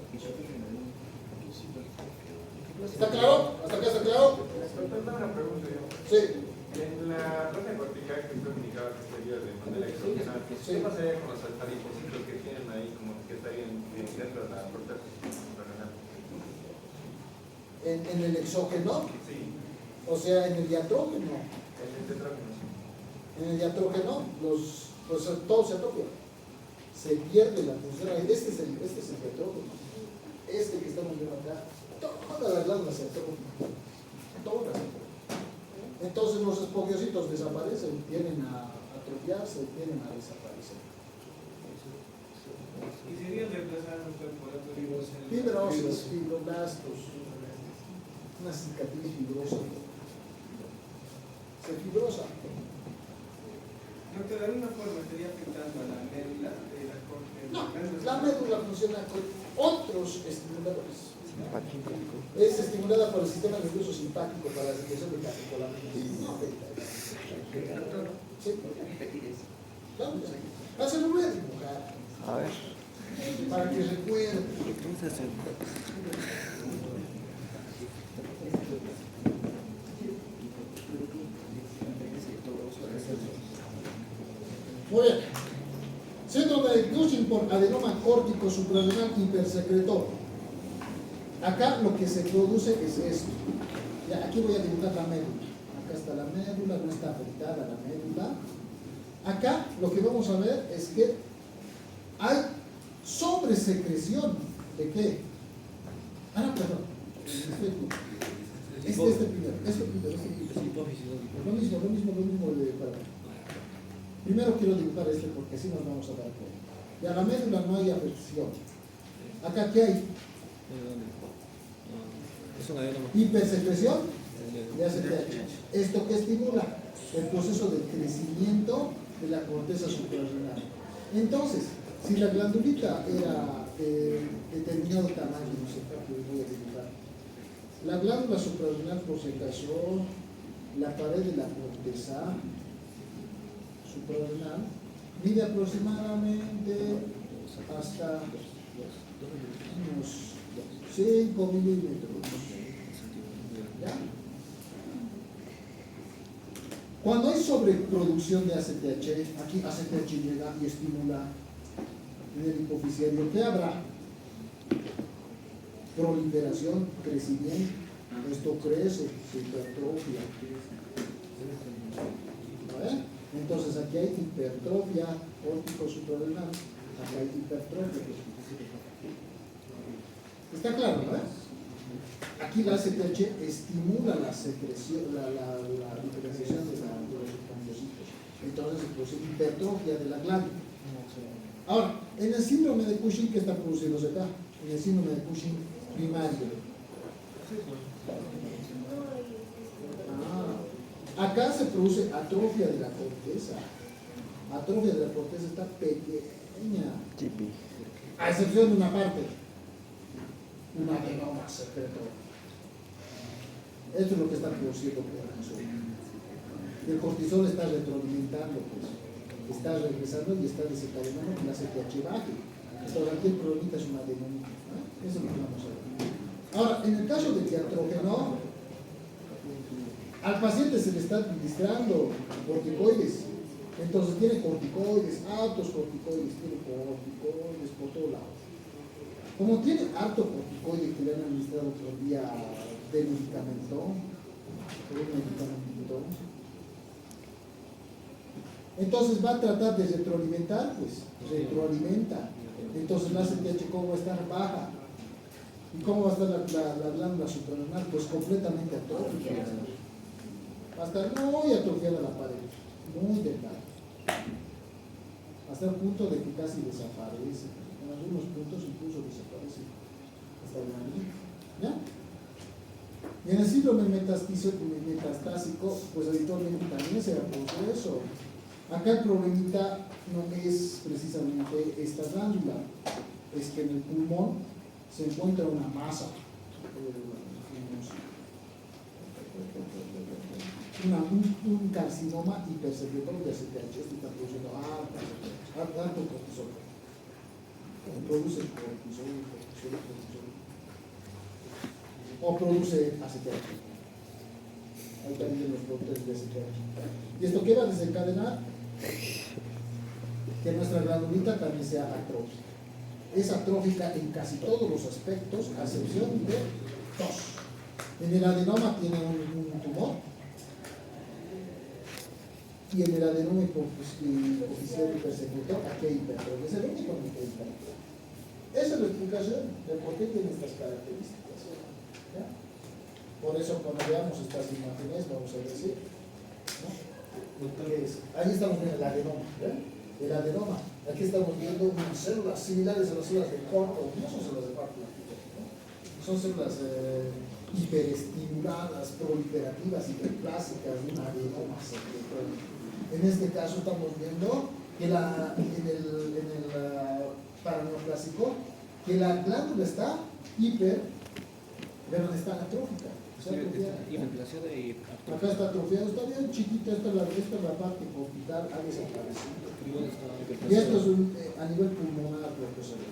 Speaker 1: ¿Está claro? ¿Hasta acá está claro?
Speaker 5: Una pregunta yo.
Speaker 1: Sí.
Speaker 5: En
Speaker 7: la placa cortical que usted indicaba que sería de manera exógena, ¿qué pasaría con los adipocitos que tienen ahí como que estarían dentro de la corteza renal?
Speaker 1: En el exógeno,
Speaker 7: Sí,
Speaker 1: o sea, en el diatrógeno.
Speaker 7: en el tetrágeno, sí.
Speaker 1: En el diatrógeno, pues todo se atrofia. Se pierde la función. Este es el diatrógeno. Este que estamos viendo acá, todas las glándulas se atrofian. Todas. Entonces los espongiositos desaparecen, tienden a atrofiarse, tienden a desaparecer.
Speaker 5: ¿Y sería reemplazar por otro fibrosis?
Speaker 1: Fibrosis, fibroblastos, una cicatriz fibrosa. Se fibrosa.
Speaker 5: Doctor, de alguna forma estaría afectando a la médula de la corte.
Speaker 1: No, la médula funciona con otros estimuladores. Es estimulada por el sistema nervioso simpático para la secreción de catecolaminas. No afecta eso. ¿Sí? Claro que sí. Se lo voy a dibujar.
Speaker 4: A ver.
Speaker 1: Para que recuerden. Muy bien. Síndrome de Cushing por adenoma córtico suprarrenal hipersecretor. Acá lo que se produce es esto. Ya, aquí voy a dibujar la médula. Acá está la médula, no está afectada la médula. Acá lo que vamos a ver es que hay sobresecreción. ¿De qué? Ah, no, perdón. Este primero. Lo mismo de para. Primero quiero dibujar este porque así nos vamos a dar cuenta. Ya la médula no hay afección. Acá, ¿qué hay?
Speaker 3: Es una adenoma.
Speaker 1: Hipersecreción de ACTH. ¿Esto que estimula? El proceso de crecimiento de la corteza suprarrenal. Entonces, si la glandulita era de determinado tamaño, no sé qué voy a dibujar, la glándula suprarrenal, por si acaso, la pared de la corteza suprarrenal mide aproximadamente hasta unos 5 milímetros. ¿Ya? Cuando hay sobreproducción de ACTH, aquí ACTH llega y estimula en el hipoficiario, ¿qué habrá? Proliferación, crecimiento, esto crece, se hipertrofia. ¿Vale? Entonces aquí hay hipertrofia córtico suprarrenal, acá hay hipertrofia. ¿Está claro, verdad? Aquí la ACTH estimula la secreción, la diferenciación de los espongiositos. Entonces se produce hipertrofia de la glándula. Ahora, en el síndrome de Cushing, ¿qué está produciéndose acá? En el síndrome de Cushing primario. Acá se produce atrofia de la corteza. Atrofia de la corteza está pequeña. A excepción de una parte. Una adenoma secretor. Esto es lo que está produciendo el cortisol. El cortisol está retroalimentando, pues. Está regresando y está desencadenando que la ACTH baje. Entonces aquí el problemita es una adenoma. Eso es lo que vamos a ver. Ahora, en el caso del diatrógeno, al paciente se le está administrando corticoides. Entonces tiene corticoides, altos corticoides, tiene corticoides por todos lados. Como tiene alto corticoide que le han administrado por vía de medicamento, entonces va a tratar de retroalimentar, pues, retroalimenta. Entonces la ACTH, ¿cómo va a estar? Baja. ¿Y cómo va a estar la glándula suprarrenal? Pues completamente atrofiada. Va a estar muy atrofiada la pared, muy delgada. Hasta el punto de que casi desaparece. En algunos puntos incluso desaparece hasta el anillo. ¿Ya? Y en el síndrome metastásico, pues habitualmente también se va a producir eso. Acá el problemita no es precisamente esta glándula, es que en el pulmón se encuentra una masa, un carcinoma hipersecretor de ACTH, este está produciendo alto cortisol. Produce cortisol. O produce ACTH. Ahí también los productores de STH. ¿Y esto qué va a desencadenar? Que nuestra granulita también sea atrófica. Es atrófica en casi todos los aspectos, a excepción de dos. En el adenoma tiene un tumor, y en el adenoma hipoficiario persecutor, aquí hay hipertrofia. Es el único en el que hay hipertrofia. Esa es la explicación de por qué tiene estas características. ¿Ya? Por eso cuando veamos estas imágenes vamos a decir, ¿no? Ahí estamos viendo el adenoma. ¿Ven? El adenoma. Aquí estamos viendo unas células similares a las células de corto, no son células de corto, ¿no? Son células hiperestimuladas, proliferativas, hiperplásicas, de un adenoma secretorio. En este caso estamos viendo que en el paraneoplásico, que la glándula está pero está atrófica.
Speaker 3: Hiperplasia y
Speaker 1: Acá está atrofiado, está bien chiquita, esta es la parte orbital, ha desaparecido. Y esto es a nivel pulmonar lo que se ve.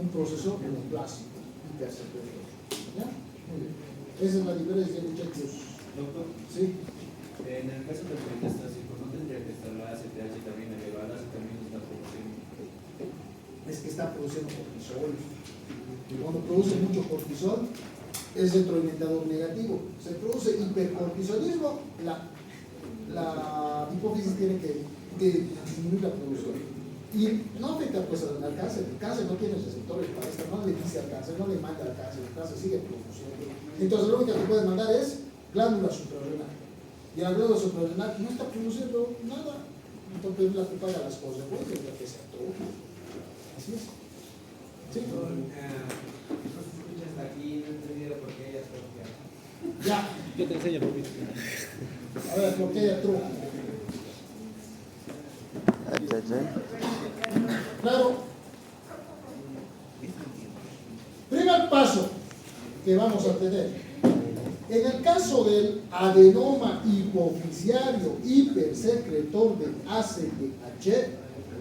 Speaker 1: Un proceso neoplásico, hipersecretorio. ¿Ya? Muy bien. Esa es la diferencia, muchachos.
Speaker 6: Doctor,
Speaker 1: Sí.
Speaker 6: en el caso del metastásico, ¿no tendría que estar la ACTH también elevada si también está produciendo?
Speaker 1: Es que está produciendo cortisol. Y cuando produce mucho cortisol, es retroalimentador negativo. Se produce hipercortisolismo, la hipófisis tiene que disminuir la producción. Y no afecta pues al cáncer. El cáncer no tiene receptores para esto, no le dice al cáncer, no le manda al cáncer, el cáncer sigue produciendo. Entonces lo único que puede mandar es glándula suprarrenal. Y la glándula suprarrenal no está produciendo nada. Entonces la que paga las consecuencias, la que se atrofia. Así es. Sí.
Speaker 8: Hasta aquí no he entendido por qué ella atrofia.
Speaker 1: Ya.
Speaker 3: Yo te enseño, papito.
Speaker 1: A ver, ¿por qué hay atrofia? Claro. Primer paso que vamos a tener. En el caso del adenoma hipoficiario hipersecretor de ACTH,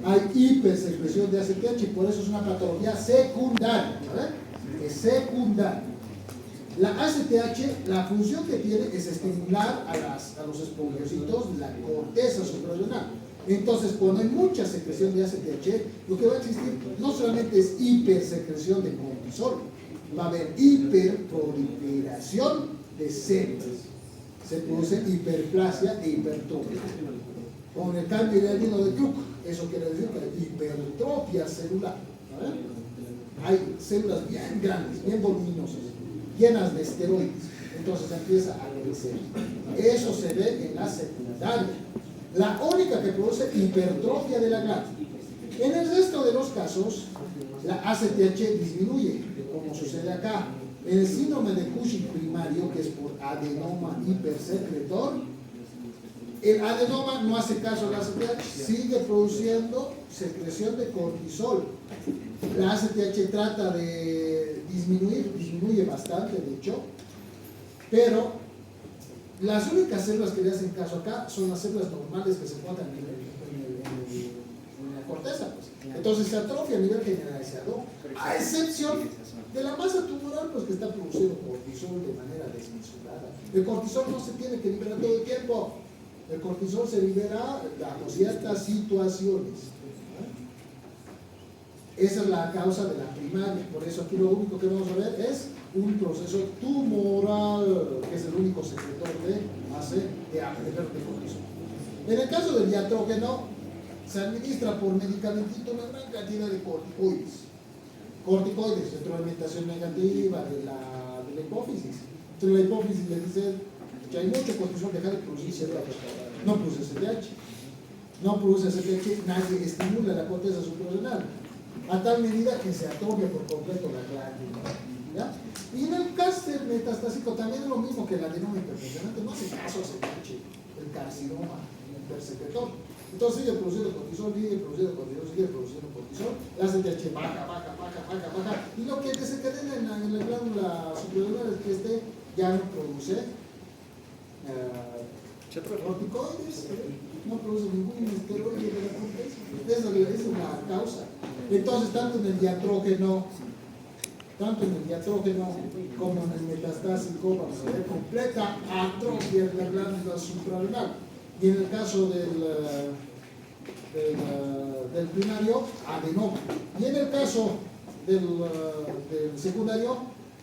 Speaker 1: hay hipersecreción de ACTH y por eso es una patología secundaria. ¿Vale? Es secundaria. La ACTH, la función que tiene es estimular a los espongiocitos de la corteza suprarrenal. Entonces, cuando hay mucha secreción de ACTH, lo que va a existir no solamente es hipersecreción de cortisol, va a haber hiperproliferación de células. Se produce hiperplasia e hipertrofia. Con el cambio de ángulo de Cook, eso quiere decir que hay hipertrofia celular. ¿Vale? Hay células bien grandes, bien voluminosas, llenas de esteroides. Entonces empieza a crecer. Eso se ve en la secundaria. La única que produce hipertrofia de la glándula. En el resto de los casos, la ACTH disminuye, como sucede acá. En el síndrome de Cushing primario, que es por adenoma hipersecretor, el adenoma no hace caso a la ACTH, sigue produciendo secreción de cortisol. La ACTH trata de disminuye bastante, de hecho, pero las únicas células que le hacen caso acá son las células normales que se encuentran en la corteza. Pues. Entonces se atrofia a nivel generalizado, a excepción de la masa tumoral, pues que está produciendo cortisol de manera desmesurada. El cortisol no se tiene que liberar todo el tiempo. El cortisol se libera bajo ciertas situaciones. Esa es la causa de la primaria. Por eso aquí lo único que vamos a ver es un proceso tumoral, que es el único secretor de cortisol. En el caso del diatrógeno, se administra por medicamentito una gran cantidad de corticoides. Corticoides, retroalimentación negativa de la hipófisis. Entonces la hipófisis le dice que hay mucho cortisol, dejar de producir CTH. No produce CTH. No produce CTH, nadie estimula la corteza suprarrenal. A tal medida que se atrofia por completo la glándula. ¿Ya? Y en el cáncer metastásico también es lo mismo que el adenoma hiperfuncionante, no hace caso a CTH, el carcinoma hipersecretor. Entonces sigue produciendo cortisol, sigue produciendo cortisol, la CTH baja, y lo que desencadena en la glándula suprarrenal es que ya no produce corticoides, no produce ningún esteroide de la corteza. Esa es la causa. Entonces, tanto en el diatrógeno tanto en el diatrógeno como en el metastásico, vamos a ver, completa atrofia de la glándula suprarrenal. Y en el caso del primario, adenoma. Y en el caso del secundario,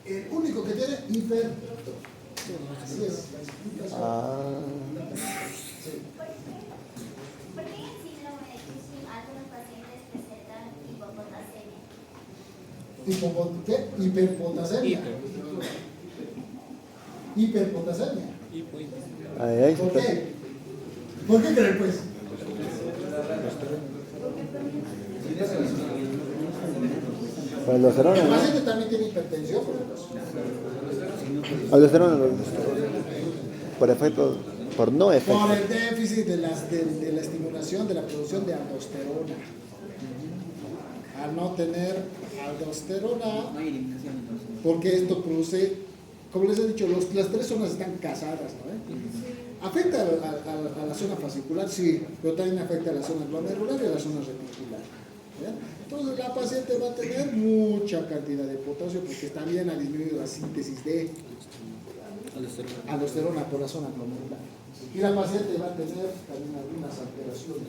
Speaker 1: el único que tiene hipertrofia. Así es la explicación. Sí.
Speaker 11: ¿Por qué en síndrome de Cushing algunos pacientes presentan hipopotasemia?
Speaker 1: ¿Qué? Hiperpotasemia. Hiperpotasemia. ¿Por qué? ¿Por qué creen pues? El paciente también tiene hipertensión, por ejemplo.
Speaker 4: Aldosterona, por efecto, por no efecto.
Speaker 1: Por el déficit de la estimulación de la producción de aldosterona. Al no tener aldosterona, porque esto produce, como les he dicho, las tres zonas están casadas, ¿no? Afecta a la zona fascicular, sí, pero también afecta a la zona glomerular y a la zona reticular. Entonces la paciente va a tener mucha cantidad de potasio porque también ha disminuido la síntesis de aldosterona por la zona glomerular. Y la paciente va a tener también algunas alteraciones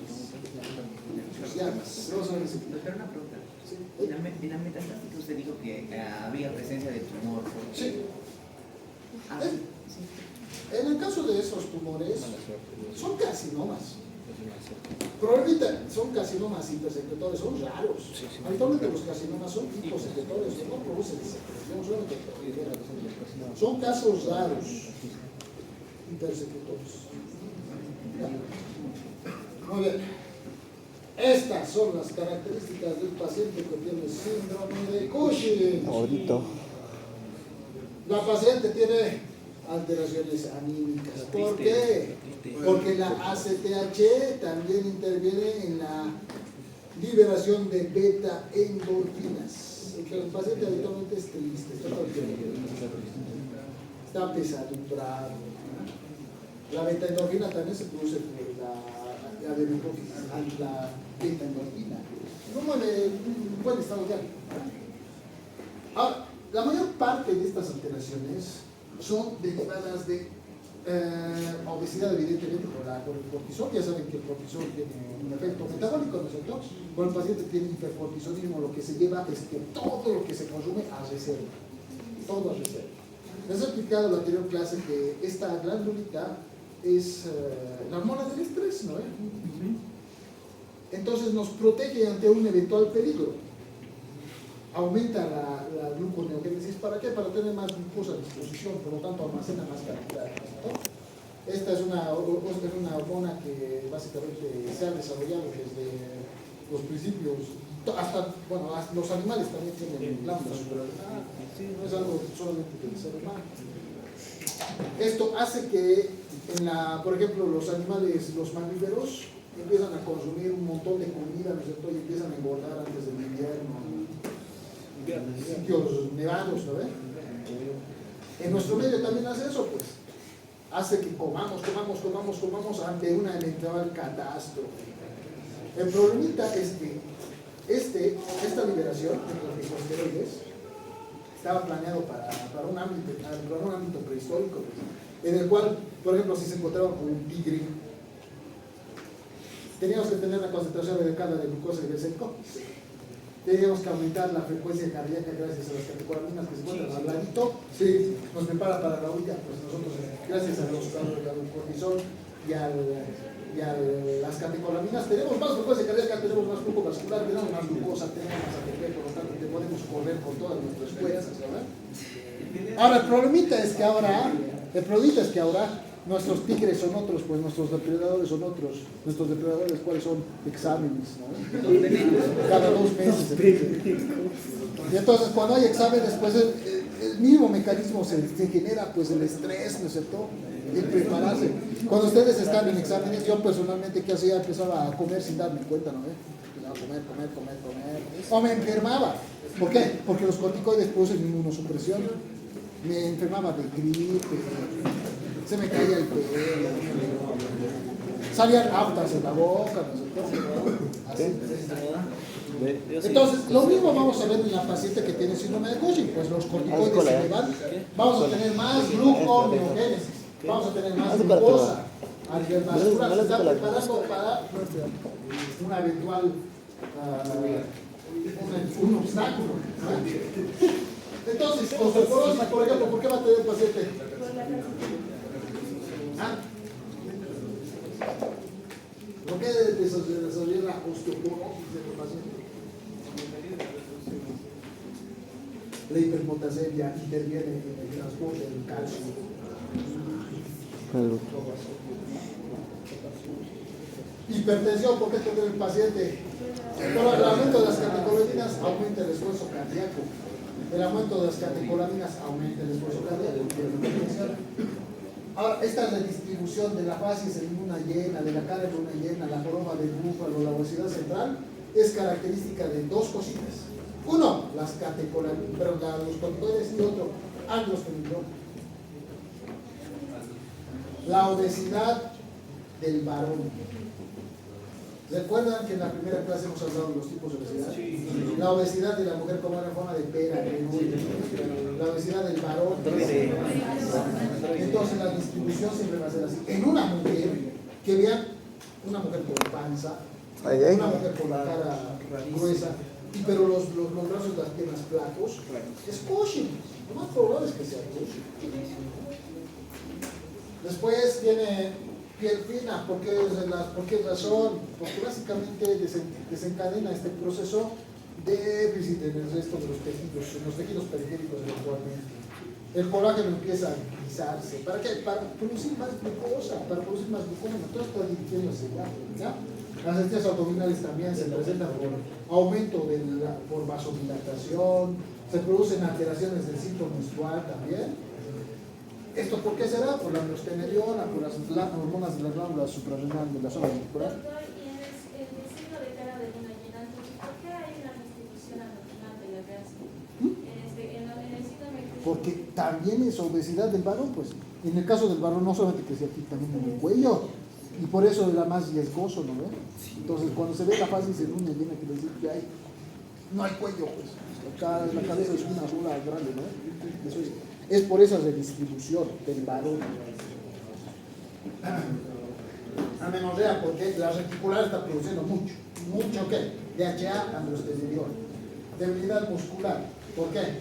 Speaker 1: sociales.
Speaker 10: Doctor, una pregunta. En la metastática usted dijo que había presencia de tumor.
Speaker 1: Sí. En el caso de esos tumores, son carcinomas. Probablemente son carcinomas intersecretores, son raros. Habitualmente los carcinomas son hiposecretores, no producen secreción, son casos raros, intersecretores. Muy bien. Estas son las características del paciente que tiene síndrome de Cushing. La paciente tiene alteraciones anímicas. ¿Por qué? Porque la ACTH también interviene en la liberación de beta endorfinas. El paciente habitualmente es triste, está pesadumbrado. La beta endorfina también se produce por la beta endorfina. No mueve un buen estado de ánimo. Ahora, la mayor parte de estas alteraciones son derivadas de obesidad, evidentemente por el cortisol. Ya saben que el cortisol tiene un efecto metabólico, ¿no es cierto? Cuando el paciente tiene hipercortisolismo, lo que se lleva es que todo lo que se consume a reserva, todo a reserva. Les he explicado en la anterior clase que esta glandulita es la hormona del estrés, ¿no? Entonces nos protege ante un eventual peligro. Aumenta la gluconeogénesis. ¿Para qué? Para tener más glucosa a disposición, por lo tanto almacena más cantidad, ¿no? Esta es una hormona que básicamente se ha desarrollado desde los principios, hasta los animales también tienen glándulas suprarrenales, no es algo solamente del ser humano. Esto hace que, por ejemplo, los animales, los mamíferos, empiezan a consumir un montón de comida, ¿no es cierto? Y empiezan a engordar antes del invierno. Sitios nevados, ¿no ven? En nuestro medio también hace eso, pues. Hace que comamos ante una eventual catástrofe. El problemita es que esta liberación de corticosteroides estaba planeado para un ámbito prehistórico, pues, en el cual, por ejemplo, si se encontraba con un tigre, teníamos que tener una concentración adecuada de glucosa y glicémico. Teníamos que aumentar la frecuencia cardíaca gracias a las catecolaminas que se encuentran al ladito. Sí, nos prepara para la huida, pues nosotros, gracias al cortisol y a las catecolaminas, tenemos más frecuencia cardíaca, tenemos más flujo vascular, tenemos más glucosa, tenemos más ATP, por lo tanto, podemos correr con todas nuestras fuerzas, ¿verdad? Ahora, el problemita es que ahora nuestros tigres son otros, pues nuestros depredadores son otros. Nuestros depredadores, ¿cuáles son? Exámenes, ¿no? Cada 2 meses. Y entonces, cuando hay exámenes, pues el mismo mecanismo se genera, pues el estrés, ¿no es cierto? El prepararse. Cuando ustedes están en exámenes, yo personalmente, ¿qué hacía? Empezaba a comer sin darme cuenta, ¿no? Empezaba a comer. O me enfermaba. ¿Por qué? Porque los corticoides producen inmunosupresión. Me enfermaba de gripe, se me caía el pelo, salían aftas en la boca, ¿no? Así. Entonces, lo mismo vamos a ver en la paciente que tiene síndrome de Cushing, pues los corticoides se elevan, vamos a tener más gluconeogénesis, vamos a tener más glucosa a nivel vascular, se está preparando para una eventual un obstáculo. Entonces, osteoporosis, por ejemplo, ¿por qué va a tener el paciente? ¿Ah? ¿Por qué desarrollar la osteoporosis de los pacientes? La hiperpotasemia interviene en el transporte del calcio. Hipertensión, ¿por qué tiene el paciente? Por el aumento de las catecolaminas aumenta el esfuerzo cardíaco. El aumento de las catecolaminas aumenta el esfuerzo cardíaco. Ahora, esta redistribución de la facies en luna llena, de la cara en luna llena, la joroba del búfalo, la obesidad central, es característica de dos cositas. Uno, las catecolaminas, pero los conductores, y otro, angiospermidón. La obesidad del varón. ¿Recuerdan que en la primera clase hemos hablado de los tipos de obesidad? Sí. La obesidad de la mujer como una forma de pera, la obesidad del varón. Entonces la distribución siempre va a ser así. En una mujer, que vean una mujer con panza, una mujer con la cara gruesa, pero los brazos y las piernas flacos, es Cushing. Lo más probable es que sea Cushing. Después viene piel fina. ¿Por qué razón? Porque básicamente desencadena este proceso de déficit en el resto de los tejidos periféricos eventualmente. El colágeno empieza a grisarse. ¿Para qué? Para producir más glucosa, para producir más glucógeno. Todo está dirigiéndose ya. Las estrellas abdominales también se presentan por aumento por vasodilatación, se producen alteraciones del ciclo menstrual también. ¿Esto por qué será? Por la androstenediona, por las hormonas de la glándula suprarrenal de la zona muscular.
Speaker 9: Doctor, y en el signo de cara de luna llena, entonces, ¿por qué hay una distribución anormal de la grasa? En el signo de...
Speaker 1: Porque también es obesidad del varón, pues. En el caso del varón no solamente que se aquí también en el cuello, y por eso es la más riesgoso, ¿no ve? Entonces, cuando se ve la fase de luna llena, quiere decir que no hay cuello, pues. La cabeza es una sola grande, ¿no? Eso es por esa redistribución del varón. Amenorrea, porque la reticular está produciendo mucho ¿qué? DHA, androstenediona. Debilidad muscular, ¿por qué?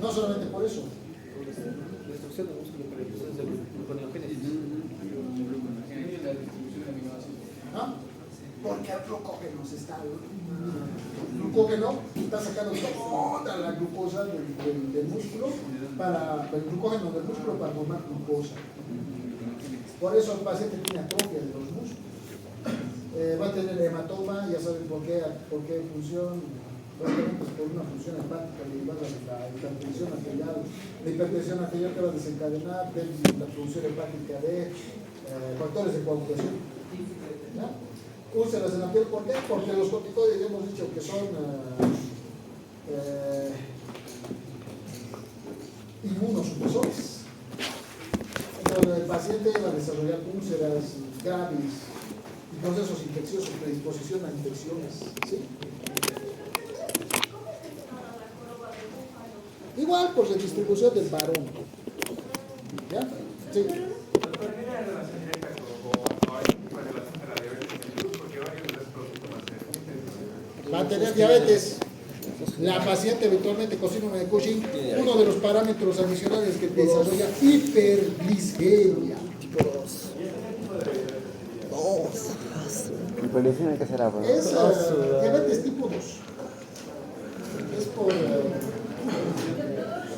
Speaker 1: No solamente por eso. ¿No? Porque el glucógeno el glucógeno está sacando toda la glucosa del músculo el glucógeno del músculo para formar glucosa. Por eso el paciente tiene atrofia de los músculos. Va a tener hematoma, ya saben por qué función, básicamente es por una función hepática derivada de la hipertensión arterial. La hipertensión arterial que va a desencadenar la producción hepática de factores de coagulación. ¿Ya? Úlceras en la piel, ¿por qué? Porque los corticoides ya hemos dicho que son inmunosupresores. Entonces el paciente va a desarrollar úlceras graves y procesos infecciosos, predisposición a infecciones. ¿Sí? Igual por redistribución del varón. ¿Ya? Sí. Va a tener diabetes. La paciente eventualmente con síndrome de Cushing, uno de los parámetros adicionales que desarrolla hiperglicemia.
Speaker 4: ¿Hiperglicemia qué será?
Speaker 1: Es diabetes tipo 2. Es por...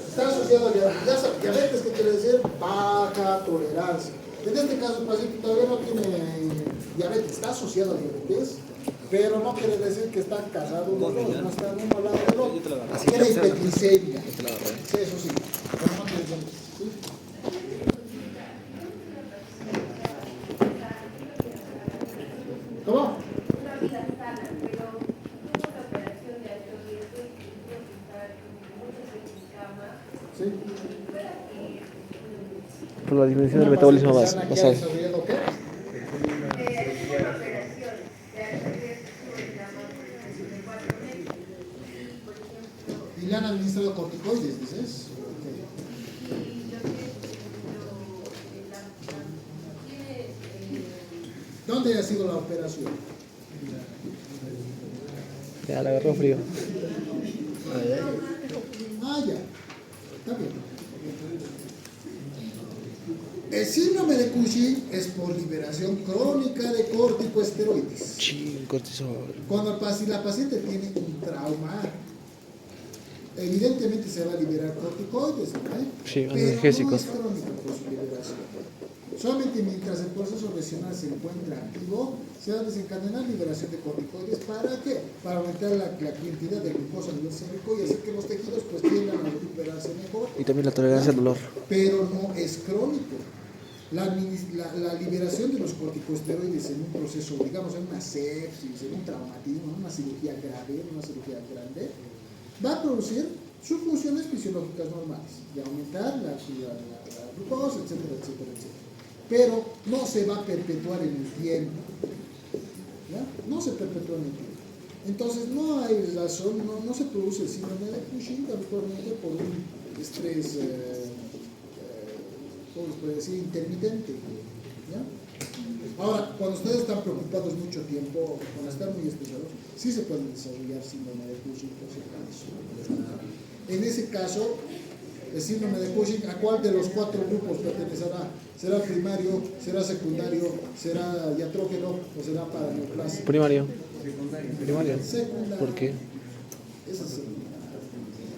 Speaker 1: está asociado a diabetes, que quiere decir baja tolerancia. En este caso el paciente todavía no tiene diabetes, está asociado a diabetes, pero no quiere decir que está casado uno no está uno al lado del otro. Tiene hiperglicemia. Sí, eso sí. Pero no tiene diabetes. ¿Sí? ¿Cómo? Sí.
Speaker 4: Por la disminución del metabolismo basal.
Speaker 1: ¿Qué? han administrado corticoides, dices. ¿Dónde ha sido la operación?
Speaker 4: Ya le agarró frío.
Speaker 1: Ah, ya. Está bien. El síndrome de Cushing es por liberación crónica de corticosteroides.
Speaker 4: Cortisol.
Speaker 1: Cuando la paciente tiene un trauma, evidentemente se va a liberar corticoides, ¿no?
Speaker 4: Sí,
Speaker 1: pero
Speaker 4: analgésicos.
Speaker 1: no es crónico por su liberación. Solamente mientras el proceso lesional se encuentra activo, se va a desencadenar liberación de corticoides. ¿Para qué? Para aumentar la cantidad de glucosa a nivel sérico y hacer que los tejidos pues tiendan a recuperarse mejor.
Speaker 4: Y también la tolerancia al dolor.
Speaker 1: Pero no es crónico. La liberación de los corticosteroides en un proceso, digamos, en una sepsis, en un traumatismo, en una cirugía grave, en una cirugía grande, va a producir sus funciones fisiológicas normales, de aumentar la glucosa, etcétera, etcétera, etcétera. Pero no se va a perpetuar en el tiempo. ¿Ya? No se perpetúa en el tiempo. Entonces no hay razón, no se produce el síndrome de Cushing habitualmente por un estrés, ¿cómo les puede decir? Intermitente. ¿Ya? Ahora, cuando ustedes están preocupados mucho tiempo, cuando están muy estresados, sí se puede desarrollar síndrome de Cushing por si acaso. En ese caso, el síndrome de Cushing, ¿a cuál de los 4 grupos pertenecerá? ¿Será primario, será secundario, será iatrógeno o será paraneoplasia?
Speaker 4: Primario. Primario.
Speaker 1: Secundario.
Speaker 4: ¿Por qué?
Speaker 1: Esa es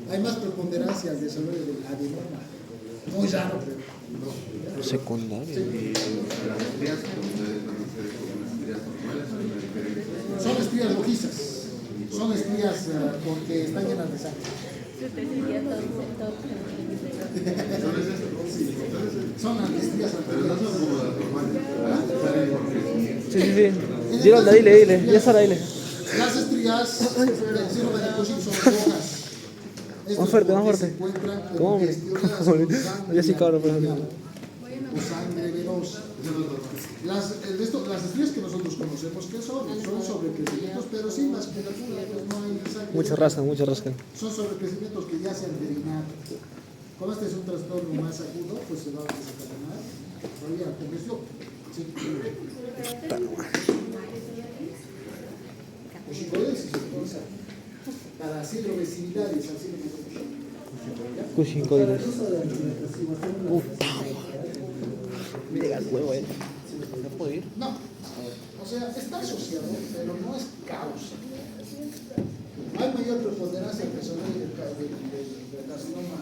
Speaker 1: hay más preponderancia al desarrollo del adenoma. Muy raro, pero no.
Speaker 4: Secundario.
Speaker 1: Son estrías rojizas. Son estrías porque están llenas de sangre. Son estrías anteriores.
Speaker 4: Sí. Dile. Ya está, dile.
Speaker 1: Las estrías del síndrome de Cushing son rojas.
Speaker 4: Más fuerte. ¿Cómo? Ya sí, cabrón, pero
Speaker 1: o sangre venosa. Las estrías que nosotros conocemos, ¿qué son? Son sobrecrecimientos, pero sin vasculatura, pues no hay sangre.
Speaker 4: mucha rascan.
Speaker 1: Son sobrecrecimientos que ya se han drenado. Como este es un trastorno más agudo, pues se va a desencadenar todavía congestión. Sí. Cushingóides se utiliza para síndromes similares al síndrome de Cushing.
Speaker 4: Cushingóides. Mira el huevo, ¿no puedo ir?
Speaker 1: No, o sea, está asociado, pero no es causa. Hay mayor preponderancia al desarrollo del carcinoma,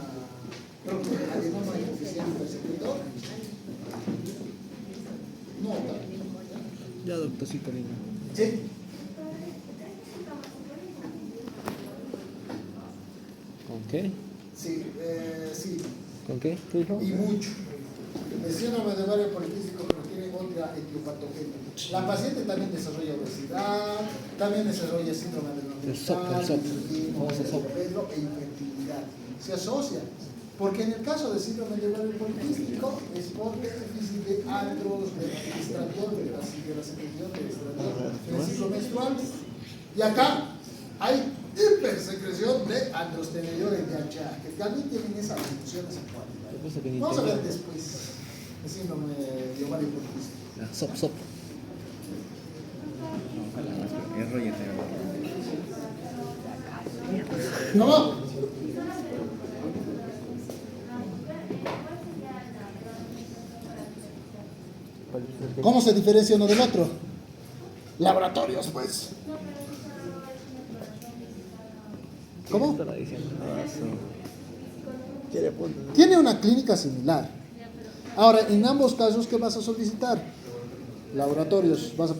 Speaker 1: adenoma hipoficial persecutor. No, tal.
Speaker 4: Ya, doctorcito, niño.
Speaker 1: Sí.
Speaker 4: ¿Con qué?
Speaker 1: Sí, sí.
Speaker 4: ¿Con qué? ¿Tú dijo?
Speaker 1: Y mucho. El síndrome de ovario poliquístico contiene otra etiopatogenia. La paciente también desarrolla obesidad, también desarrolla síndrome de pelo e infertilidad. Se asocia, porque en el caso del síndrome de ovario poliquístico es por déficit de andros, de estradiol, de la secreción de estradiol en el ciclo menstrual. Y acá hay hipersecreción de androstenediol y DHA, que también tienen esas funciones acuáticas. Vamos a ver después el síndrome de ovario poliquístico.
Speaker 4: Sop.
Speaker 1: ¿Cómo? ¿Cómo se diferencia uno del otro? Laboratorios, pues. ¿Cómo? Tiene una clínica similar. Ahora, en ambos casos, ¿qué vas a solicitar? Laboratorios, vas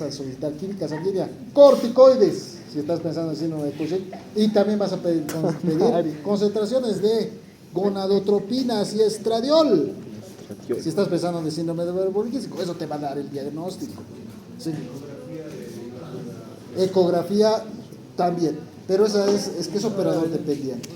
Speaker 1: a solicitar química sanguínea, corticoides, si estás pensando en síndrome de Cushing, y también vas a pedir concentraciones de gonadotropinas y estradiol, si estás pensando en síndrome de ovario poliquístico. Eso te va a dar el diagnóstico. Sí. Ecografía también, pero esa es que es operador dependiente.